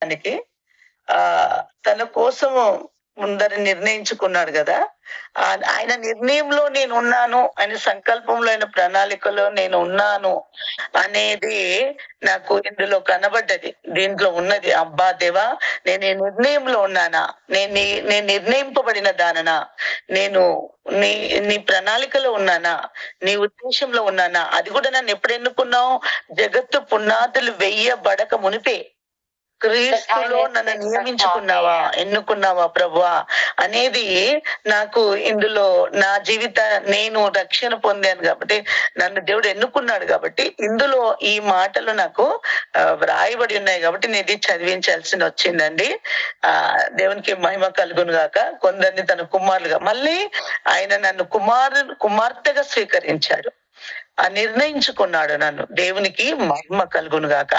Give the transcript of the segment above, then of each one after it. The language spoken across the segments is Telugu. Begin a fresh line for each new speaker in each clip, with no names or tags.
దానికి ఆ తన కోసము ముందర నిర్ణయించుకున్నాడు కదా! ఆయన నిర్ణయంలో నేనున్నాను. ఆయన సంకల్పంలో, ఆయన ప్రణాళికలో నేనున్నాను అనేది నాకు ఇందులో కనబడ్డది. దీంట్లో ఉన్నది. అబ్బా! దేవా! నేను ఈ నిర్ణయంలో ఉన్నానా? నేను నిర్ణయింపబడిన దాననా? నేను నీ నీ ప్రణాళికలో ఉన్నానా? నీ ఉద్దేశంలో ఉన్నానా? అది కూడా నన్నెప్పుడు ఎన్నుకున్నావు? జగత్తు పునాదులు వెయ్యబడక మునిపే. క్రీస్తులో నన్ను నియమించుకున్నావా? ఎన్నుకున్నావా ప్రభువా? అనేది నాకు ఇందులో నా నేను రక్షణ పొందాను కాబట్టి, నన్ను దేవుడు ఎన్నుకున్నాడు కాబట్టి, ఇందులో ఈ మాటలు నాకు వ్రాయబడి ఉన్నాయి కాబట్టి, నేను ఇది చదివించాల్సినొచ్చిందండి. దేవునికి మహిమ కలుగును గాక. కొందరిని తన కుమారులుగా మళ్ళీ ఆయన నన్ను కుమార్తెగా స్వీకరించాడు. నిర్ణయించుకున్నాడు నన్ను. దేవునికి మహిమ కలుగును గాక.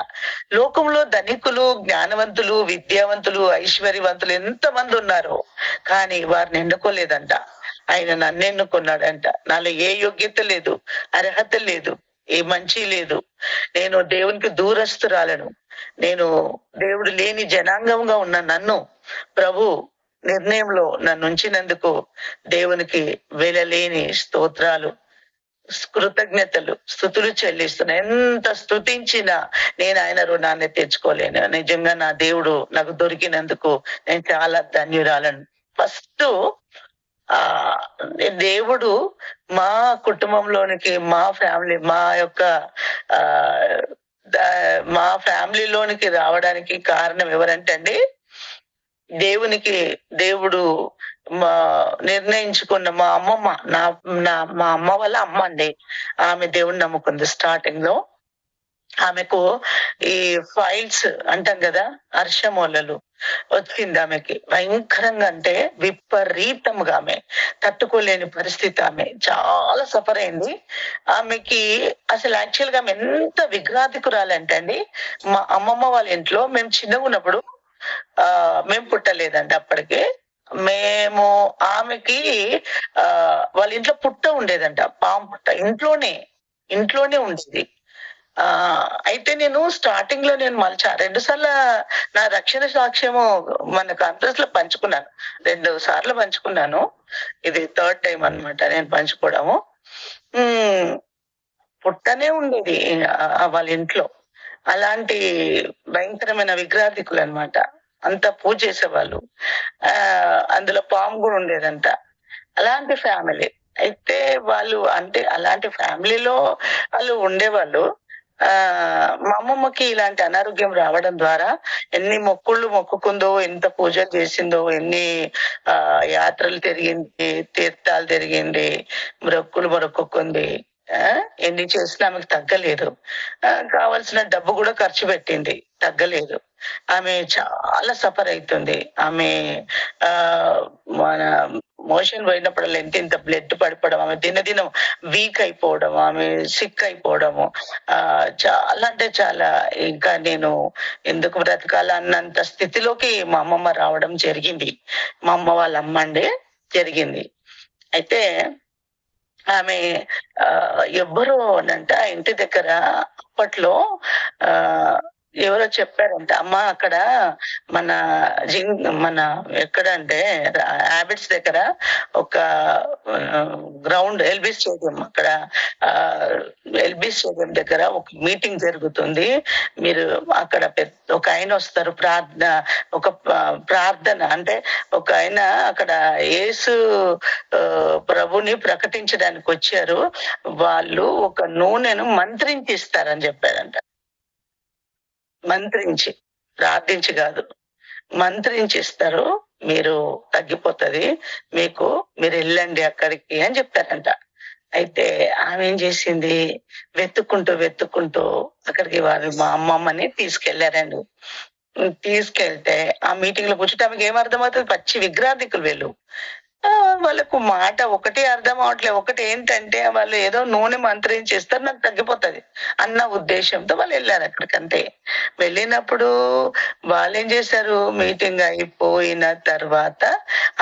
లోకంలో ధనికులు, జ్ఞానవంతులు, విద్యావంతులు, ఐశ్వర్యవంతులు ఎంతమంది ఉన్నారు. కానీ వారిని ఎన్నుకోలేదంట. ఆయన నన్ను ఎన్నుకున్నాడంట. నాలో ఏ యోగ్యత లేదు, అర్హత లేదు, ఏ మంచి లేదు. నేను దేవునికి దూరస్తురాలను. నేను దేవుడు లేని జనాంగంగా ఉన్న నన్ను ప్రభు నిర్ణయంలో నన్నుంచినందుకు దేవునికి వెలలేని స్తోత్రాలు, కృతజ్ఞతలు, స్తుతులు చెల్లిస్తున్నా. ఎంత స్తుతించినా నేను ఆయన రుణాన్ని తెచ్చుకోలేను. నిజంగా నా దేవుడు నాకు దొరికినందుకు నేను చాలా ధన్యురాలను. ఫస్ట్ ఆహ్, దేవుడు మా కుటుంబంలోనికి, మా యొక్క ఆహ్, ద మా ఫ్యామిలీలోనికి రావడానికి కారణం ఎవరంటే అండి, దేవునికి దేవుడు మా నిర్ణయించుకున్న మా అమ్మమ్మ, నా నా మా అమ్మ వాళ్ళ అమ్మ అండి. ఆమె దేవుడిని నమ్ముకుంది స్టార్టింగ్ లో. ఆమెకు ఈ ఫైల్స్ అంటాం కదా, అర్షమోలలు వచ్చింది ఆమెకి. భయంకరంగా అంటే విపరీతంగా ఆమె తట్టుకోలేని పరిస్థితి. ఆమె చాలా సఫర్ అయింది. ఆమెకి అసలు యాక్చువల్ గా ఆమె ఎంత విఘ్నాతికురాలంటే అండి, మా అమ్మమ్మ వాళ్ళ ఇంట్లో మేము చిన్నగా ఉన్నప్పుడు మేము పుట్టలేదండి అప్పటికి. మేము ఆమెకి వాళ్ళ ఇంట్లో పుట్ట ఉండేదంట. పాము పుట్ట. ఇంట్లోనే ఉండేది. అయితే నేను స్టార్టింగ్ లో నేను మళ్ళీ 2 సార్ల నా రక్షణ సాక్ష్యము మన కాన్ఫరెన్స్ లో పంచుకున్నాను. 2 సార్లు పంచుకున్నాను. ఇది థర్డ్ టైమ్ అన్నమాట నేను పంచుకోవడము. హ్మ్. పుట్టనే ఉండేది వాళ్ళ ఇంట్లో. అలాంటి భయంకరమైన విగ్రహాధికులనమాట. అంతా పూజ చేసేవాళ్ళు. అందులో పాము గూడా ఉండేదంట. అలాంటి ఫ్యామిలీ. అయితే వాళ్ళు అంటే అలాంటి ఫ్యామిలీలో వాళ్ళు ఉండేవాళ్ళు. మా అమ్మమ్మకి ఇలాంటి అనారోగ్యం రావడం ద్వారా ఎన్ని మొక్కుళ్ళు మొక్కుకుందో, ఎంత పూజలు చేసిందో, ఎన్ని యాత్రలు తిరిగింది, తీర్థాలు తిరిగింది, మొక్కుకుంది. ఆ! ఎన్ని చేసినా ఆమెకు తగ్గలేదు. కావాల్సిన డబ్బు గూడా ఖర్చు పెట్టింది. తగ్గలేదు. ఆమె చాలా సఫర్ అయితుంది. ఆమె ఆహ్, మన మోషన్ పోయినప్పుడల్లా ఇంతింత బ్లడ్ పడిపోవడం, ఆమె దినదినం వీక్ అయిపోవడం, ఆమె సిక్ అయిపోవడము. చాలా అంటే చాలా ఇంకా నేను ఎందుకు బ్రతకాలా అన్నంత స్థితిలోకి మా అమ్మమ్మ రావడం జరిగింది. మా అమ్మ వాళ్ళ అమ్మ అండి. జరిగింది. అయితే ఆమె ఎవ్వరు అనంట ఇంటి దగ్గర అప్పట్లో ఆహ్, ఎవరో చెప్పారంట. అమ్మా అక్కడ మన మన ఎక్కడంటే హాబిట్స్ దగ్గర ఒక గ్రౌండ్ ఎల్బీ స్టేడియం అక్కడ ఆహ్, ఎల్బీ స్టేడియం దగ్గర ఒక మీటింగ్ జరుగుతుంది. మీరు అక్కడ ఒకాయనొస్తారు ప్రార్థన అంటే ఒకాయన అక్కడ యేసు ప్రభుని ప్రకటించడానికొచ్చారు. వాళ్ళు ఒక నూనెను మంత్రించి ఇస్తారని జెప్పారంట. మంత్రించి. ప్రార్థించి గాదు. మంత్రించి ఇస్తారు. మీరు తగ్గిపోతది. మీరెళ్ళండి అక్కడికి అని జెప్పారంట. అయితే ఆమె ఏం జేసింది, వెతుక్కుంటూ అక్కడికి మా అమ్మమ్మని తీసుకెళ్లారండి. తీసుకెళ్తే ఆ మీటింగ్‌లో కూర్చుంటే ఆమెకేం అర్థమవుతది, పచ్చి విగ్రహాధికులు వీళ్ళు. ఆ! వాళ్ళకు మాట ఒకటే అర్థం అవ్వట్లే. ఒకటేంటంటే వాళ్ళు ఏదో నూనె మంత్రించి ఇస్తారు నాకు తగ్గిపోతది అన్న ఉద్దేశ్యంతో వాళ్ళెళ్లారక్కడికి అంతే. వెళ్ళినప్పుడు వాళ్ళేం చేశారు, మీటింగ్ అయిపోయిన తర్వాత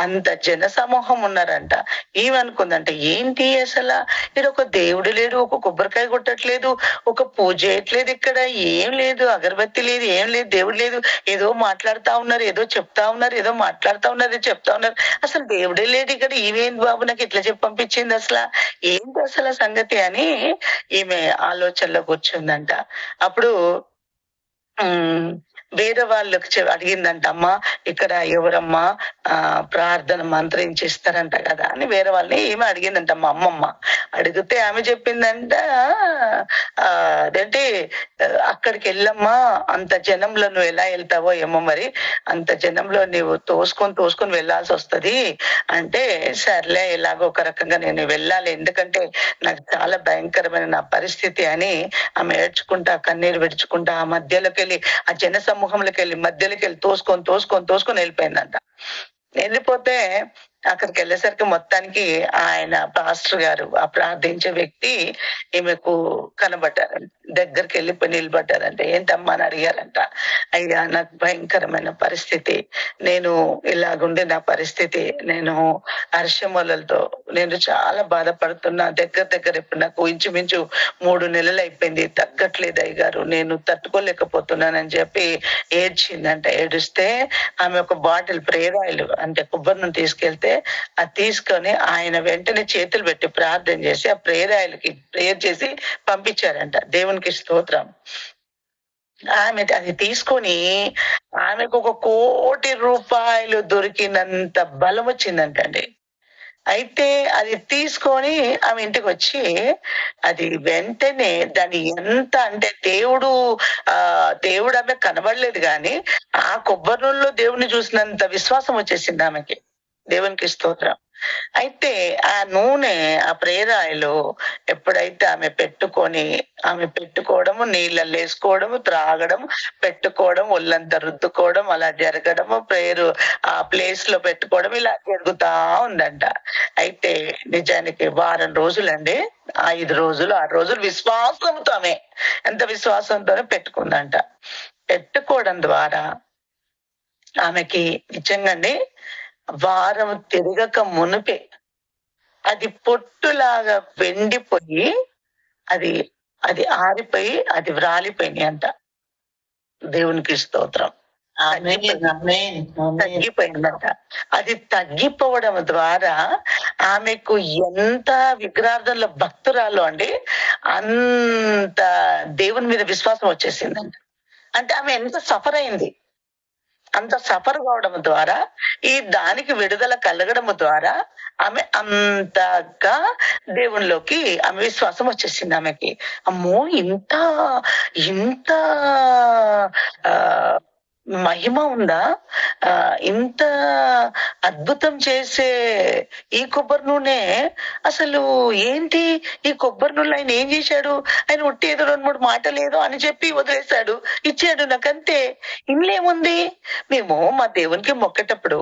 అంత జనసమూహం ఉన్నారంట. ఈమనుకుందంట ఏంటి అసల ఈడొక దేవుడు లేడు, ఒక కొబ్బరికాయ కొట్టట్లేదు, ఒక పూజ చేయట్లేదు ఇక్కడ, ఏం లేదు, అగరబత్తి లేదు, ఏం లేదు, దేవుడు లేదు. ఏదో మాట్లాడుతా ఉన్నారు, ఏదో చెప్తా ఉన్నారు, ఏదో మాట్లాడుతా ఉన్నారు, ఏదో చెప్తా ఉన్నారు. అసలు దేవుడే లేడు ఇక్కడ. ఈమేంటి బాబు నాకు ఇట్లా చెప్పి పంపించింది అసల. ఏంటి అసల సంగతి అని ఈమె ఆలోచనలో కూర్చుందంట. అప్పుడు హ్మ్. వేరే వాళ్ళకి అడిగిందంట. "అమ్మా ఇక్కడ ఎవరమ్మా ప్రార్థన మంత్రించిస్తారంట కదా!" అని వేరే వాళ్ళని ఈమె అడిగిందంట మా అమ్మమ్మ. అడిగితే ఆమె చెప్పిందంట అదేంటి "అక్కడికెళ్ళమ్మా అంత జనంలో నువ్వు ఎలా ఎళ్తావో ఏమో మరి. అంత జనంలో నీవు తోసుకొని వెళ్ళాల్సొస్తది" అంటే సర్లే ఎలాగో ఒక రకంగా నేను వెళ్ళాలి. ఎందుకంటే నాకు చాలా భయంకరమైన నా పరిస్థితి అని ఆమె ఏడ్చుకుంటా, కన్నీరు విడుచుకుంటా ఆ మధ్యలోకెళ్ళి ఆ జన సమూహంలోకెళ్ళి మధ్యలోకెళ్ళి తోసుకొని ఎళ్ళిపోయిందంట. ఎళ్ళిపోతే అక్కడికెళ్ళేసరికి మొత్తానికి ఆయన పాస్టర్ గారు, ఆ ప్రార్థించే వ్యక్తి ఈమెకు కనబడ్డారంట. దగ్గరికెళ్ళిపోయి నిలబడ్డారంట. "ఏంటమ్మా?" అని అడిగారంట. "అయ్యా నాకు భయంకరమైన పరిస్థితి. నేను ఇలాగుంది నా పరిస్థితి. నేను అర్షమొలలతో నేను చాలా బాధపడుతున్నా. దగ్గర దగ్గర ఇప్పుడు నాకు ఇంచుమించు 3 నెలలయిపోయింది. తగ్గట్లేదు అయ్యగారు. నేను తట్టుకోలేకపోతున్నానని" చెప్పి ఏడ్చిందంట. ఏడుస్తే ఆమె ఒక బాటిల్ ప్రేయర్ ఆయిల్ అంటే కొబ్బరి నూనె తీసుకెళ్తే అది తీసుకొని ఆయన వెంటనే చేతులు పెట్టి ప్రార్థన చేసి ఆ ప్రేయర్ ఆయిల్‌కి ప్రేయర్ చేసి పంపించారంట. దేవునికి స్తోత్రం. ఆమె అది తీసుకొని ఆమెకు ఒక రూ. 1,00,00,000 దొరికినంత బలమొచ్చిందంటండి. అయితే అది తీసుకొని ఆమె ఇంటికొచ్చి అది వెంటనే దాన్ని ఎంత అంటే దేవుడు ఆమెకు కనబడలేదు గానీ, ఆ కొబ్బరి నూనెలో దేవుడిని చూసినంత విశ్వాసం వచ్చేసింది ఆమెకి. దేవునికి స్తోత్రం. అయితే ఆ నూనె, ఆ ప్రేయర్ ఆయిలు ఎప్పుడైతే ఆమె పెట్టుకోవడము, నీళ్ళల్లో ఏసుకోవడము, త్రాగడం, పెట్టుకోవడం, ఒళ్ళంతా రుద్దుకోవడం, అలా జరగడము, ఆ ప్లేస్‌లో పెట్టుకోవడం ఇలా జరుగుతా ఉందంట. అయితే నిజానికి వారం రోజులండి. 5 రోజులు, 6 రోజులు విశ్వాసంతో ఎంత విశ్వాసంతోనే పెట్టుకుందంట. పెట్టుకోవడం ద్వారా ఆమెకి నిజంగండి వారం తిరగక మునుపే అది పొట్టులాగా వెండిపోయి అది అది ఆరిపోయి అది వ్రాలిపోయినాయంట. దేవునికి స్తోత్రం.
ఆమేన్. ఆమేన్. ఆమేన్.
తగ్గిపోయిందంట. అది తగ్గిపోవడం ద్వారా ఆమెకు ఎంత విగ్రహార్థంలో భక్తురాలో అండి, అంత దేవుని మీద విశ్వాసం వచ్చేసిందంట. అంటే ఆమె ఎంత సఫర్ అయింది. అంత సఫర్ కావడం ద్వారా, దానికి విడుదల కలగడం ద్వారా ఆమె అంతగా దేవునిలోకి ఆమె విశ్వాసం వచ్చేసింది ఆమెకి. అమ్మో! ఇంత ఆహ్, మహిమ ఉందా? ఇంత అద్భుతం చేసే ఈ కొబ్బరి నూనె అసలు ఏంటి? ఈ కొబ్బరి నూనెలో ఆయన ఏం చేశాడు? ఆయన ఉట్టి ఏదో 2, 3 మాటలేదో అని చెప్పి వదిలేసాడు. ఇచ్చాడు నాకంతే. ఇందులేముంది? మేము మా దేవునికి మొక్కేటప్పుడు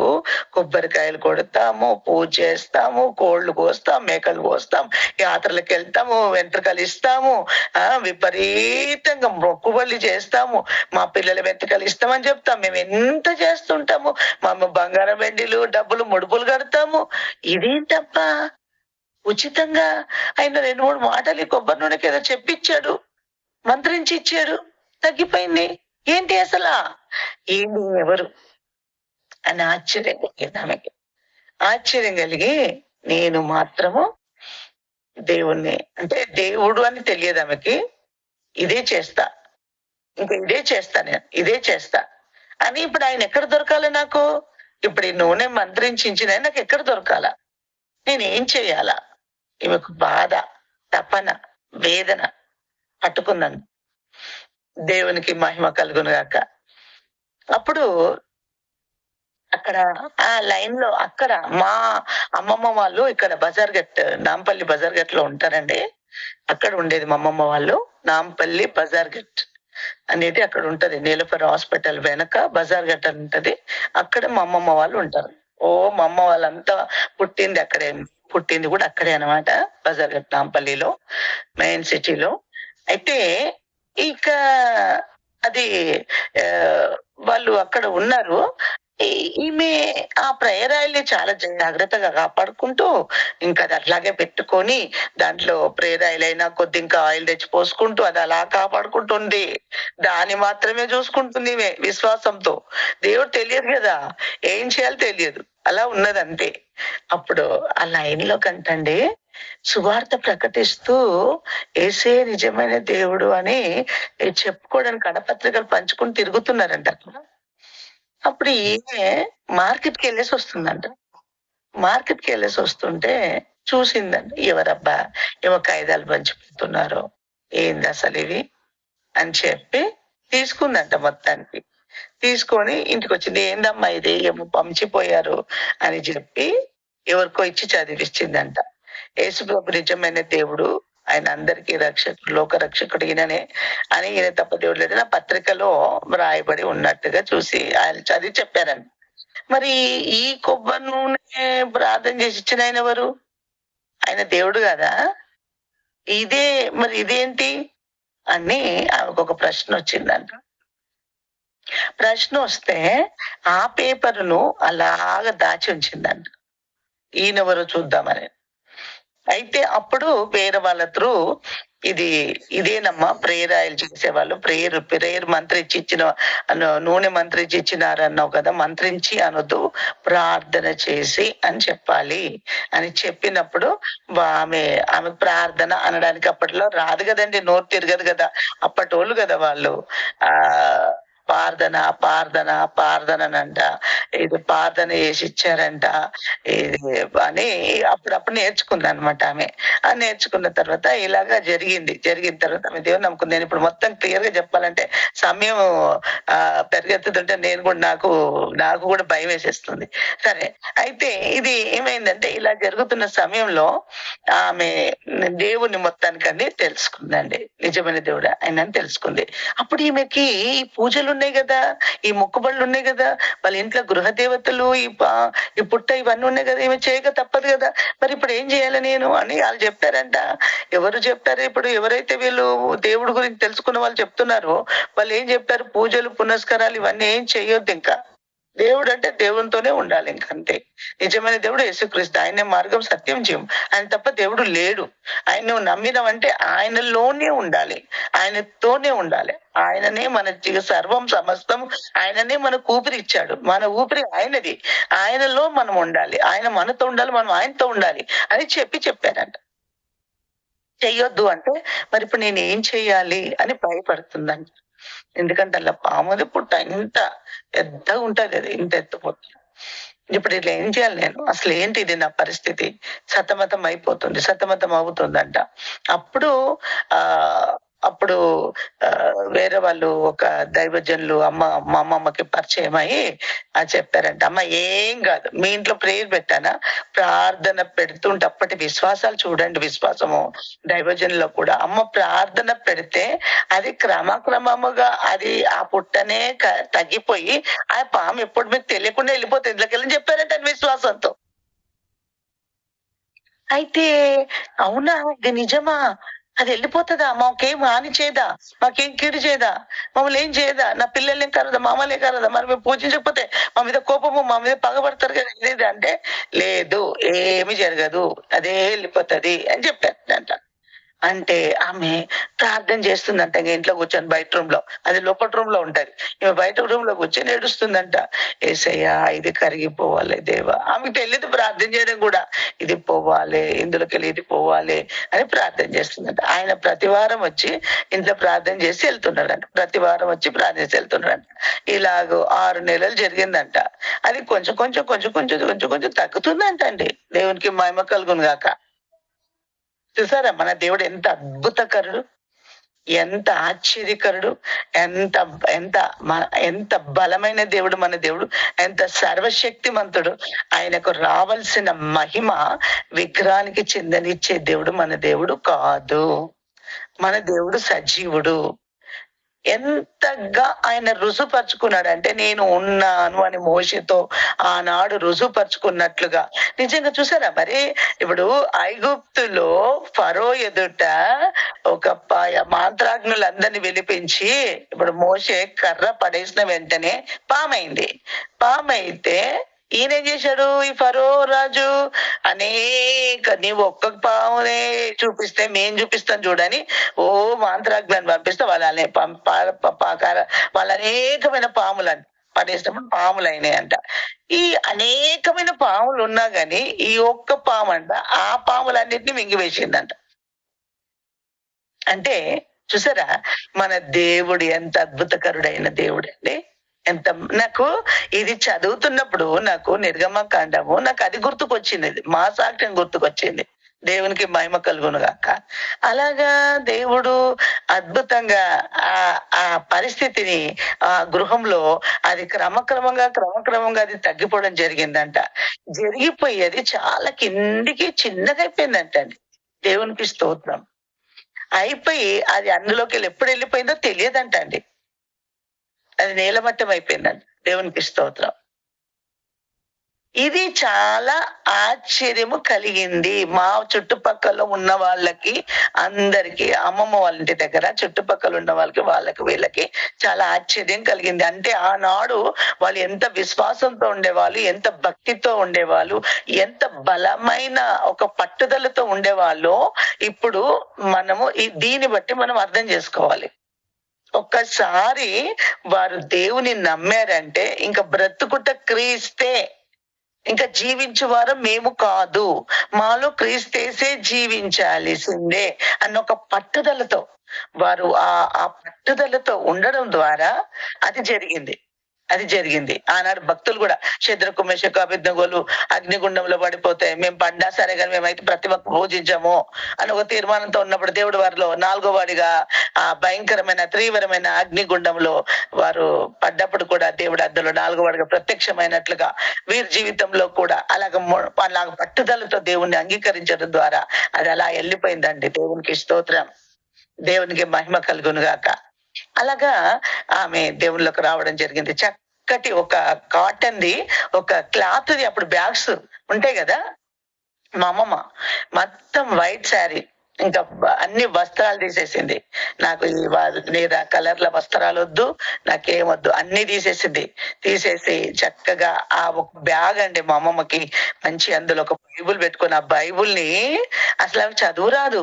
కొబ్బరికాయలు కొడతాము, పూజ చేస్తాము, కోళ్ళు కోస్తాం, మేకలు కోస్తాం, యాత్రలకెళ్తాము, వెంట్రుకలిస్తాము, విపరీతంగా మొక్కుబళ్ళు చేస్తాము. మా పిల్లల వెంట్రుకలు ఇస్తామని చెప్తాం. మేమెంత చేస్తుంటాము. బంగారం, వెండిలు, డబ్బులు, ముడుపులు కడతాము. ఇదేంటబ్బా! ఉచితంగా ఆయన 2, 3 మాటలు ఈ కొబ్బరి నూనెకేదో చెప్పిచ్చాడు. మంత్రించి ఇచ్చాడు. తగ్గిపోయింది. ఏంటి అసలా? ఈమె ఎవరు? అని ఆశ్చర్యం కలిగింది ఆమెకి. ఆశ్చర్యం కలిగి నేను మాత్రము దేవుణ్ణి అంటే దేవుడు అని తెలియదు ఆమెకి. ఇదే చేస్తా. ఇదే చేస్తా నేను. ఇదే చేస్తా. అని ఇప్పుడు ఆయన ఎక్కడ దొరకాలి నాకు? ఇప్పుడు ఈ నూనె మంత్రించి నాకెక్కడ దొరకాల? నేనేం చెయ్యాలా? ఈమెకు బాధ, తపన, వేదన పట్టుకున్నాను. దేవునికి మహిమ కలుగును గాక. అప్పుడు అక్కడ ఆ లైన్‌లో అక్కడ మా అమ్మమ్మ వాళ్ళు ఇక్కడ బజార్‌గట్ నాంపల్లి బజార్‌గట్‌లో ఉంటారండి. అక్కడ ఉండేది మా అమ్మమ్మ వాళ్ళు. నాంపల్లి బజార్‌గట్ అనేది అక్కడ ఉంటది. నీలోఫర్ హాస్పిటల్ వెనక బజార్‌గట్ అని ఉంటది. అక్కడ మా అమ్మమ్మ వాళ్ళు ఉంటారు. మా అమ్మ వాళ్ళంతా పుట్టింది అక్కడే. పుట్టింది కూడా అక్కడే అన్నమాట. బజార్‌గట్ నాంపల్లిలో, మెయిన్ సిటీలో. అయితే ఇక అది ఆహ్, వాళ్ళు అక్కడ ఉన్నారు. ఈ ఈమె ఆ ప్రేయర్ ఆయిల్‌ని చాలా జాగ్రత్తగా కాపాడుకుంటూ, ఇంకా అది అట్లాగే పెట్టుకొని, దాంట్లో ప్రేయర్ ఆయిల్ అయినా కొద్ది ఇంకా ఆయిల్ తెచ్చి పోసుకుంటూ, అది అలా కాపాడుకుంటుంది. దాన్ని మాత్రమే చూసుకుంటుంది ఈమె విశ్వాసంతో. దేవుడు తెలియదు గదా! ఏం చేయాలో తెలియదు. అలా ఉన్నదంతే. అప్పుడు ఆ లైన్‌లో కంటండి సువార్త ప్రకటిస్తూ యేసే నిజమైన దేవుడు అని చెప్పుకోవడానికి కడపత్రికలు పంచుకొని తిరుగుతున్నారంట అక్కడ. అప్పుడు ఈమె మార్కెట్‌కెళ్ళేసొస్తుందంట. మార్కెట్‌కెళ్ళేసొస్తుంటే చూసిందంట. ఎవరబ్బా! ఏమో కాయిదాలు పంచిపెడుతున్నారు. ఏందసలివి అని చెప్పి తీసుకుందంట మొత్తానికి. తీసుకొని ఇంటికొచ్చింది. ఏందమ్మా ఇది ఏమో పంచిపోయారు అని చెప్పి ఎవరికో ఇచ్చి చదివిచ్చిందంట. యేసుప్రభు నిజమైన దేవుడు. ఆయన అందరికీ రక్షకుడు, లోక రక్షకుడు ఈయననే అని ఈయన తప్ప దేవుడు లేదని ఆ పత్రికలో వ్రాయబడి ఉన్నట్టుగా చూసి ఆయన చదివి చెప్పారంట. మరి ఈ కొబ్బరి నూనె ప్రార్థన చేసి ఇచ్చిన ఆయన ఎవరు? ఆయన దేవుడు గాదా? ఇదే మరి ఇదేంటి? అని ఆమెకొక ప్రశ్నొచ్చిందంట. ప్రశ్నొస్తే ఆ పేపరును అలాగా దాచి ఉంచిందంట. ఈయనెవరో చూద్దామని. అయితే అప్పుడు వేరే వాళ్ళ త్రూ ఇది ఇదేనమ్మా ప్రేయర్ ఆయిల్ చేసేవాళ్ళు. ప్రేయర్ మంత్రించి ఇచ్చిన నూనె మంత్రించి ఇచ్చినారన్నావు కదా! మంత్రించి అనొద్దు. ప్రార్థన చేసి అని చెప్పాలి అని చెప్పినప్పుడు ఆమె ఆమె ప్రార్థన అనడానికి అప్పట్లో రాదు గదండీ! నోరు తిరగదు గదా! అప్పటోళ్ళు గదా వాళ్ళు. ఆహ్, పార్థననంట. ఇది ప్రార్థన చేసిచ్చారంట. ఇది అని అప్పుడప్పుడు నేర్చుకుందనమాట ఆమె. నేర్చుకున్న తర్వాత ఇలాగ జరిగింది. జరిగిన తర్వాత ఆమె దేవుడిని నమ్ముకుంది. నేనిప్పుడు మొత్తం క్లియర్‌గా చెప్పాలంటే సమయం పరిగెత్తుతుంటే నేను కూడా నాకు కూడా భయమేసేస్తుంది. సరే. అయితే ఇది ఏమైందంటే ఇలా జరుగుతున్న సమయంలో ఆమె దేవుడిని మొత్తానికని తెలుసుకుందండి. నిజమైన దేవుడు ఆయనని తెలుసుకుంది. అప్పుడు ఈమెకి ఈ పూజలున్నాయి గదా! ఈ మొక్కుబడులున్నాయి గదా! వాళ్ళ ఇంట్లో గృహ దేవతలు, ఈ పుట్ట ఇవన్నీ ఉన్నాయి గదా! ఈమె చేయక తప్పదు గదా! మరిప్పుడు ఏం జేయాలి నేను అని ఆళ్ళు జెప్పారంట. ఎవరు జెప్పారు ఇప్పుడు ఎవరైతే వీళ్ళు దేవుడి గురించి తెలుసుకున్న వాళ్ళు చెప్తున్నారో, వాళ్ళేం జెప్పారు పూజలు, పునస్కారాలు ఇవన్నీ ఏం చెయ్యొద్దింకా. దేవుడంటే దేవునితోనే ఉండాలింక అంతే. నిజమైన దేవుడు యేసుక్రీస్తు. ఆయనే మార్గం, సత్యం, జీవం. ఆయన తప్ప దేవుడు లేడు. ఆయన నువ్వు నమ్మినవంటే ఆయనలోనే ఉండాలి. ఆయనతోనే ఉండాలి. ఆయననే మన సర్వం సమస్తం ఆయననే మనకు ఊపిరిచ్చాడు. మన ఊపిరి ఆయనది. ఆయనలో మనం ఉండాలి. ఆయన మనతో ఉండాలి. మనం ఆయనతో ఉండాలి అని చెప్పారంట. చెయ్యొద్దు అంటే మరిప్పుడు నేనేం చెయ్యాలి అని భయపడుతుందంట. ఎందుకంటే అలా పాముది పుట్ట ఇంత పెద్దగుంటదది. ఇంత ఎత్తు పుట్ట. ఇప్పుడు ఇట్లా ఏం చేయాలి నేను? అసలేంటి ఇది నా పరిస్థితి? సతమతం అయిపోతుంది. సతమతం అవుతుందంట. అప్పుడు ఆహ్, అప్పుడు వేరే వాళ్ళు ఒక దైవజనులు మా అమ్మమ్మకి పరిచయమయ్యి చెప్పారంట. "అమ్మ ఏం గాదు. మీ ఇంట్లో ప్రేయర్ పెట్టానా? ప్రార్థన పెడుతుంటే అప్పటి విశ్వాసాలు చూడండి విశ్వాసము దైవజనుల్లో కూడా. అమ్మ ప్రార్థన పెడితే అది క్రమక్రమముగా అది ఆ పుట్టనే తగ్గిపోయి ఆ పాము ఎప్పుడు మీకు తెలియకుండా వెళ్ళిపోతుంది ఇంట్లోకెళ్ళని" చెప్పారంట ఆయన విశ్వాసంతో. అయితే అవునా? ఇది నిజమా? అదెళ్ళిపోతదా? మాకేం హాని చేయదా? మాకేం కీడు చేయదా? మమ్మల్నేం చేయదా? నా పిల్లల్నేం కనదా? మమ్మల్ని కనదా? మరి మేము పూజించకపోతే మా మీద కోపము, మా మీద పగబడతారు కదా! ఇది అంటే, లేదు ఏమి జరగదు. అదే ఎళ్ళిపోతది అని చెప్పారంట. అంటే ఆమె ప్రార్థన చేస్తుందంట ఇంట్లో కూర్చొని బయట రూమ్‌లో. అది లోపటి రూమ్‌లో ఉంటది. ఈమె బయట రూమ్‌లో కూర్చొని ఏడుస్తుందంట. యేసయ్యా ఇది కరిగిపోవాలి దేవా! ఆమెకు తెలీదు ప్రార్థన చేయడం గూడా. ఇది పోవాలి, ఇందులోకెళ్ళి ఇది పోవాలి అని ప్రార్థన చేస్తుందంట. ఆయన ప్రతి వారం వచ్చి ఇంట్లో ప్రార్థన చేసి ఎళ్తున్నాడంట. ప్రతి వారం వచ్చి ప్రార్థన చేసి ఎళ్తున్నాడంట. ఇలాగ 6 నెలలు జరిగిందంట. అది కొంచెం తగ్గుతుందంట అండి. దేవునికి మహిమ కలుగును గాక. చూసారా మన దేవుడు ఎంత అద్భుతకరుడు, ఎంత ఆశ్చర్యకరుడు, ఎంత ఎంత ఎంత బలమైన దేవుడు మన దేవుడు, ఎంత సర్వశక్తిమంతుడు. ఆయనకు రావాల్సిన మహిమ విగ్రహానికి చెందనిచ్చే దేవుడు మన దేవుడు కాదు. మన దేవుడు సజీవుడు. ఎంతగా ఆయన రుజుపరుచుకున్నాడంటే నేను ఉన్నాను అని మోషేతో ఆనాడు రుజుపరుచుకున్నట్లుగా. నిజంగా చూసారా మరి? ఇప్పుడు ఐగుప్తులో ఫరో ఎదుట ఒక మంత్రాగ్నులందరిని పిలిపించి ఇప్పుడు మోషే కర్ర పడేసిన వెంటనే పామైంది. పామైతే ఈయనేం చేశాడు? ఈ ఫరో రాజు నీవు ఒక్క పావునే చూపిస్తే మేం చూపిస్తాం చూడని మంత్రాగ్ని పంపిస్తే వాళ్ళ అనేకమైన పాములని పడేసినప్పుడు పాములు అయినాయంట. ఈ అనేకమైన పాములు ఉన్నా గాని ఈ ఒక్క పాము అంట ఆ పాములన్నిటిని మింగివేసిందంట. అంటే చూసారా, మన దేవుడు ఎంత అద్భుతకరుడైన దేవుడు అండి. ఎంత నాకు ఇది చదువుతున్నప్పుడు నాకు నిర్గమకాండము నాకు అది గుర్తుకొచ్చింది, మా సాక్ష్యం గుర్తుకొచ్చింది. దేవునికి మహిమ కలుగును గాక. అలాగా దేవుడు అద్భుతంగా ఆ ఆ పరిస్థితిని ఆ గృహంలో అది క్రమక్రమంగా అది తగ్గిపోవడం జరిగిందంట. జరిగిపోయేది చాలా కిందికి చిన్నగా అయిపోయిందంట అండి. దేవునికి స్తోత్రం. అయిపోయి అది అందులోకి ఎప్పుడు వెళ్ళిపోయిందో తెలియదంట అండి. అది నేలమట్టం అయిపోయిందండి. దేవునికి స్తోత్రం. ఇది చాలా ఆశ్చర్యము కలిగింది మా చుట్టుపక్కల ఉన్న వాళ్ళకి అందరికి, అమ్మమ్మ వాళ్ళ ఇంటి దగ్గర చుట్టుపక్కల ఉన్న వాళ్ళకి వీళ్ళకి చాలా ఆశ్చర్యం కలిగింది. అంటే ఆనాడు వాళ్ళు ఎంత విశ్వాసంతో ఉండేవాళ్ళు, ఎంత భక్తితో ఉండేవాళ్ళు, ఎంత బలమైన ఒక పట్టుదలతో ఉండేవాళ్ళు. ఇప్పుడు మనము దీన్ని బట్టి మనం అర్థం చేసుకోవాలి. ఒక్కసారి వారు దేవుని నమ్మారంటే ఇంకా బ్రతుకుట క్రీస్తే, ఇంకా జీవించువారు మేము కాదు, మాలో క్రీస్తేసే జీవించాల్సిందే అన్న ఒక పట్టుదలతో వారు ఆ పట్టుదలతో ఉండడం ద్వారా అది జరిగింది. ఆనాడు భక్తులు కూడా శద్రకు మెషకు అబేద్నెగోలు అగ్నిగుండంలో పడిపోతే మేము పడ్డా సరే కానీ మేమైతే ప్రతిమ పూజించము అని ఒక తీర్మానంతో ఉన్నప్పుడు దేవుడు వారిలో 4వ వాడిగా ఆ భయంకరమైన తీవ్రమైన అగ్నిగుండంలో వారు పడ్డప్పుడు కూడా దేవుడు అందులో 4వ వాడిగా ప్రత్యక్షమైనట్లుగా వీరి జీవితంలో కూడా అలాగ పట్టుదలతో దేవుణ్ణి అంగీకరించడం ద్వారా అది అలా వెళ్ళిపోయిందండి. దేవునికి స్తోత్రం, దేవునికి మహిమ కలుగును గాక. అలాగా ఆమె దేవుళ్ళకి రావడం జరిగింది. చక్కటి ఒక కాటన్ ది ఒక క్లాత్ ది అప్పుడు బ్యాగ్స్ ఉంటాయి కదా. మా అమ్మమ్మ మొత్తం వైట్ శారీ ఇంకా అన్ని వస్త్రాలు తీసేసింది. నాకు ఈ కలర్ల వస్త్రాలు వద్దు, నాకేమొద్దు, అన్ని తీసేసి చక్కగా ఆ ఒక బ్యాగ్ అండి మా అమ్మమ్మకి మంచి, అందులో ఒక బైబుల్ పెట్టుకుని ఆ బైబుల్ ని అసలు ఆమె చదువు రాదు.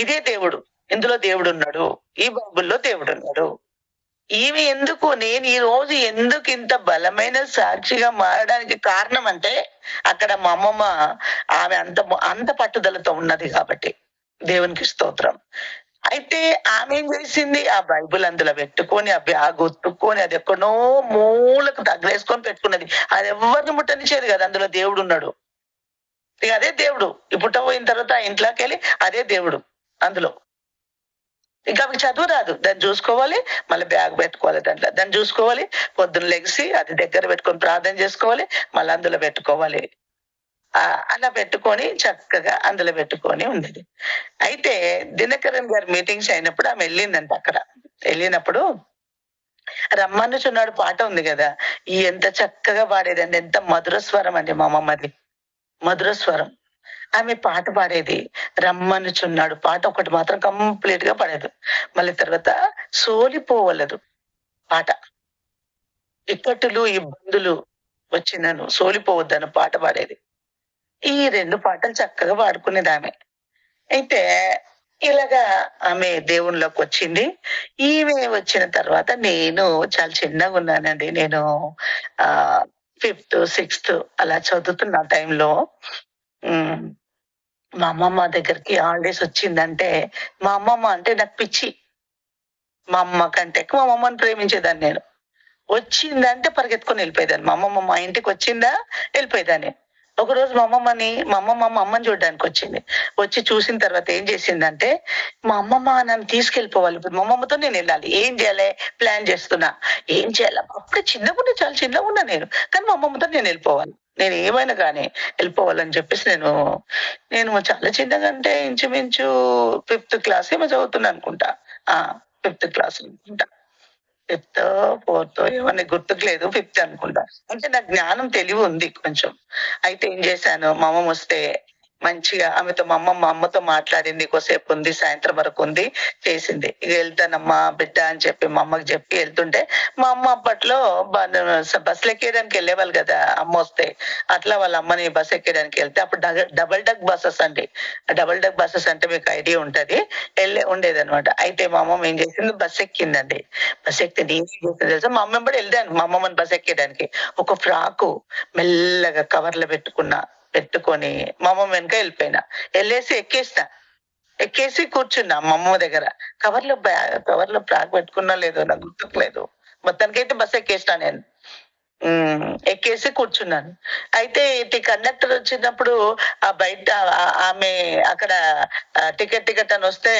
ఇదే దేవుడు, ఇందులో దేవుడు ఉన్నాడు, ఈ బైబుల్లో దేవుడు ఉన్నాడు. ఈమె నేను ఈ రోజు ఎందుకు ఇంత బలమైన సాక్షిగా మారడానికి కారణం అంటే అక్కడ మా అమ్మమ్మ ఆమె అంత పట్టుదలతో ఉన్నది కాబట్టి. దేవునికి స్తోత్రం. అయితే ఆమె ఏం చేసింది? ఆ బైబుల్ అందులో పెట్టుకొని ఆ బ్యాగ్ ఒత్తుకొని అది ఎక్కడో మూలకు తగ్గలేసుకొని పెట్టుకున్నది. అది ఎవరిని ముట్టనిచ్చేది కదా. అందులో దేవుడు ఉన్నాడు. ఇక అదే దేవుడు. ఈ పుట్ట పోయిన తర్వాత ఆ ఇంట్లోకి వెళ్ళి అదే దేవుడు అందులో. ఇంకా ఆమెకు చదువు రాదు. దాన్ని చూసుకోవాలి, మళ్ళీ బ్యాగ్ పెట్టుకోవాలి, దాన్ని చూసుకోవాలి, పొద్దున్న లెగిసి అది దగ్గర పెట్టుకొని ప్రార్థన చేసుకోవాలి, మళ్ళీ అందులో పెట్టుకోవాలి. అలా పెట్టుకొని చక్కగా అందులో పెట్టుకొని ఉండేది. అయితే దినకరన్ గారి మీటింగ్స్ అయినప్పుడు ఆమె వెళ్ళిందంట. అక్కడ వెళ్ళినప్పుడు రమ్మనుచున్నాడు పాట ఉంది కదా, ఎంత చక్కగా పాడేదండి. ఎంత మధుర స్వరం అండి మా అమ్మమ్మది, మధుర స్వరం. ఆమె పాట పాడేది. రమ్మనుచున్నాడు పాట ఒకటి మాత్రం కంప్లీట్ గా పాడేది. మళ్ళీ తర్వాత సోలిపోవలదు పాట, ఇక్కట్టులు ఇబ్బందులు వచ్చినను సోలిపోవద్దను పాట పాడేది. ఈ 2 పాటలు చక్కగా పాడుకునేది ఆమె. అయితే ఇలాగా ఆమె దేవునిలోకి వచ్చింది. ఈమె వచ్చిన తర్వాత నేను చాలా చిన్నగా ఉన్నానండి. నేను 5th 6th అలా చదువుతున్న టైంలో మా అమ్మమ్మ దగ్గరికి హాలిడేస్ వచ్చిందంటే, మా అమ్మమ్మ అంటే నాకు పిచ్చి. మా అమ్మ కంటే ఎక్కువ మా అమ్మని ప్రేమించేదాన్ని నేను. వచ్చిందంటే పరిగెత్తుకొని వెళ్ళిపోయేదాన్ని. మా అమ్మమ్మ మా ఇంటికి వచ్చిందా వెళ్ళిపోయేదాన్ని. ఒకరోజు మా అమ్మమ్మని చూడడానికి వచ్చింది. వచ్చి చూసిన తర్వాత ఏం చేసిందంటే, మా అమ్మమ్మ నన్ను తీసుకెళ్ళిపోవాలి, ఇప్పుడు మా అమ్మమ్మతో నేను వెళ్ళాలి, ఏం చేయాలి ప్లాన్ చేస్తున్నా, ఏం చేయాలి. అప్పుడే చాలా చిన్నగా ఉన్నా నేను, కానీ మా అమ్మమ్మతో నేను వెళ్ళిపోవాలి, నేను ఏమైనా కానీ వెళ్ళిపోవాలని చెప్పేసి నేను చాలా చిన్నగా అంటే ఇంచుమించు 5th క్లాస్ ఏమో చదువుతున్నా అనుకుంటా. 5th క్లాస్ అనుకుంటా. ఫిఫ్త్, ఫోర్త్ ఏమన్నా గుర్తుకు లేదు. ఫిఫ్త్ అనుకుంటా. అంటే నాకు జ్ఞానం తెలివి ఉంది కొంచెం. అయితే ఏం చేశాను, మా అమ్మమ్మ వస్తే మంచిగా ఆమెతో మా అమ్మతో మాట్లాడింది. కొద్దిసేపు ఉంది, సాయంత్రం వరకు ఉంది, చేసింది. ఇక వెళ్తానమ్మా బిడ్డ అని చెప్పి మా అమ్మకి చెప్పి వెళ్తుంటే, మా అమ్మ అప్పట్లో బస్సులు ఎక్కేయడానికి వెళ్ళేవాళ్ళు కదా అమ్మ వస్తే. అట్లా వాళ్ళ అమ్మని బస్ ఎక్కేయడానికి వెళ్తే అప్పుడు డబల్ డక్ బస్సెస్ అండి. డబల్ డక్ బస్సెస్ అంటే మీకు ఐడియా ఉంటది. ఉండేదన్నమాట. అయితే మా అమ్మమ్మ ఏం చేసింది, బస్ ఎక్కిందండి. బస్ ఎక్కితే నేనేం చేసానో తెలుసా, మా అమ్మ వెంబడి వెళ్ళాను మా అమ్మమ్మని బస్ ఎక్కేయడానికి. ఒక ఫ్రాకు మెల్లగా కవర్లో పెట్టుకొని మా అమ్మమ్మ వెనక వెళ్ళిపోయినా. వెళ్ళేసి ఎక్కేసి కూర్చున్నా మా అమ్మమ్మ దగ్గర. కవర్లో ఫ్రాక్ పెట్టుకున్నా లేదో నాకు గుర్తుకు లేదు. మొత్తానికైతే బస్ ఎక్కేసినా నేను. ఎక్కేసి కూర్చున్నాను. అయితే ఇటు కండక్టర్ వచ్చినప్పుడు ఆ బయట ఆమె అక్కడ టికెట్ అని వస్తే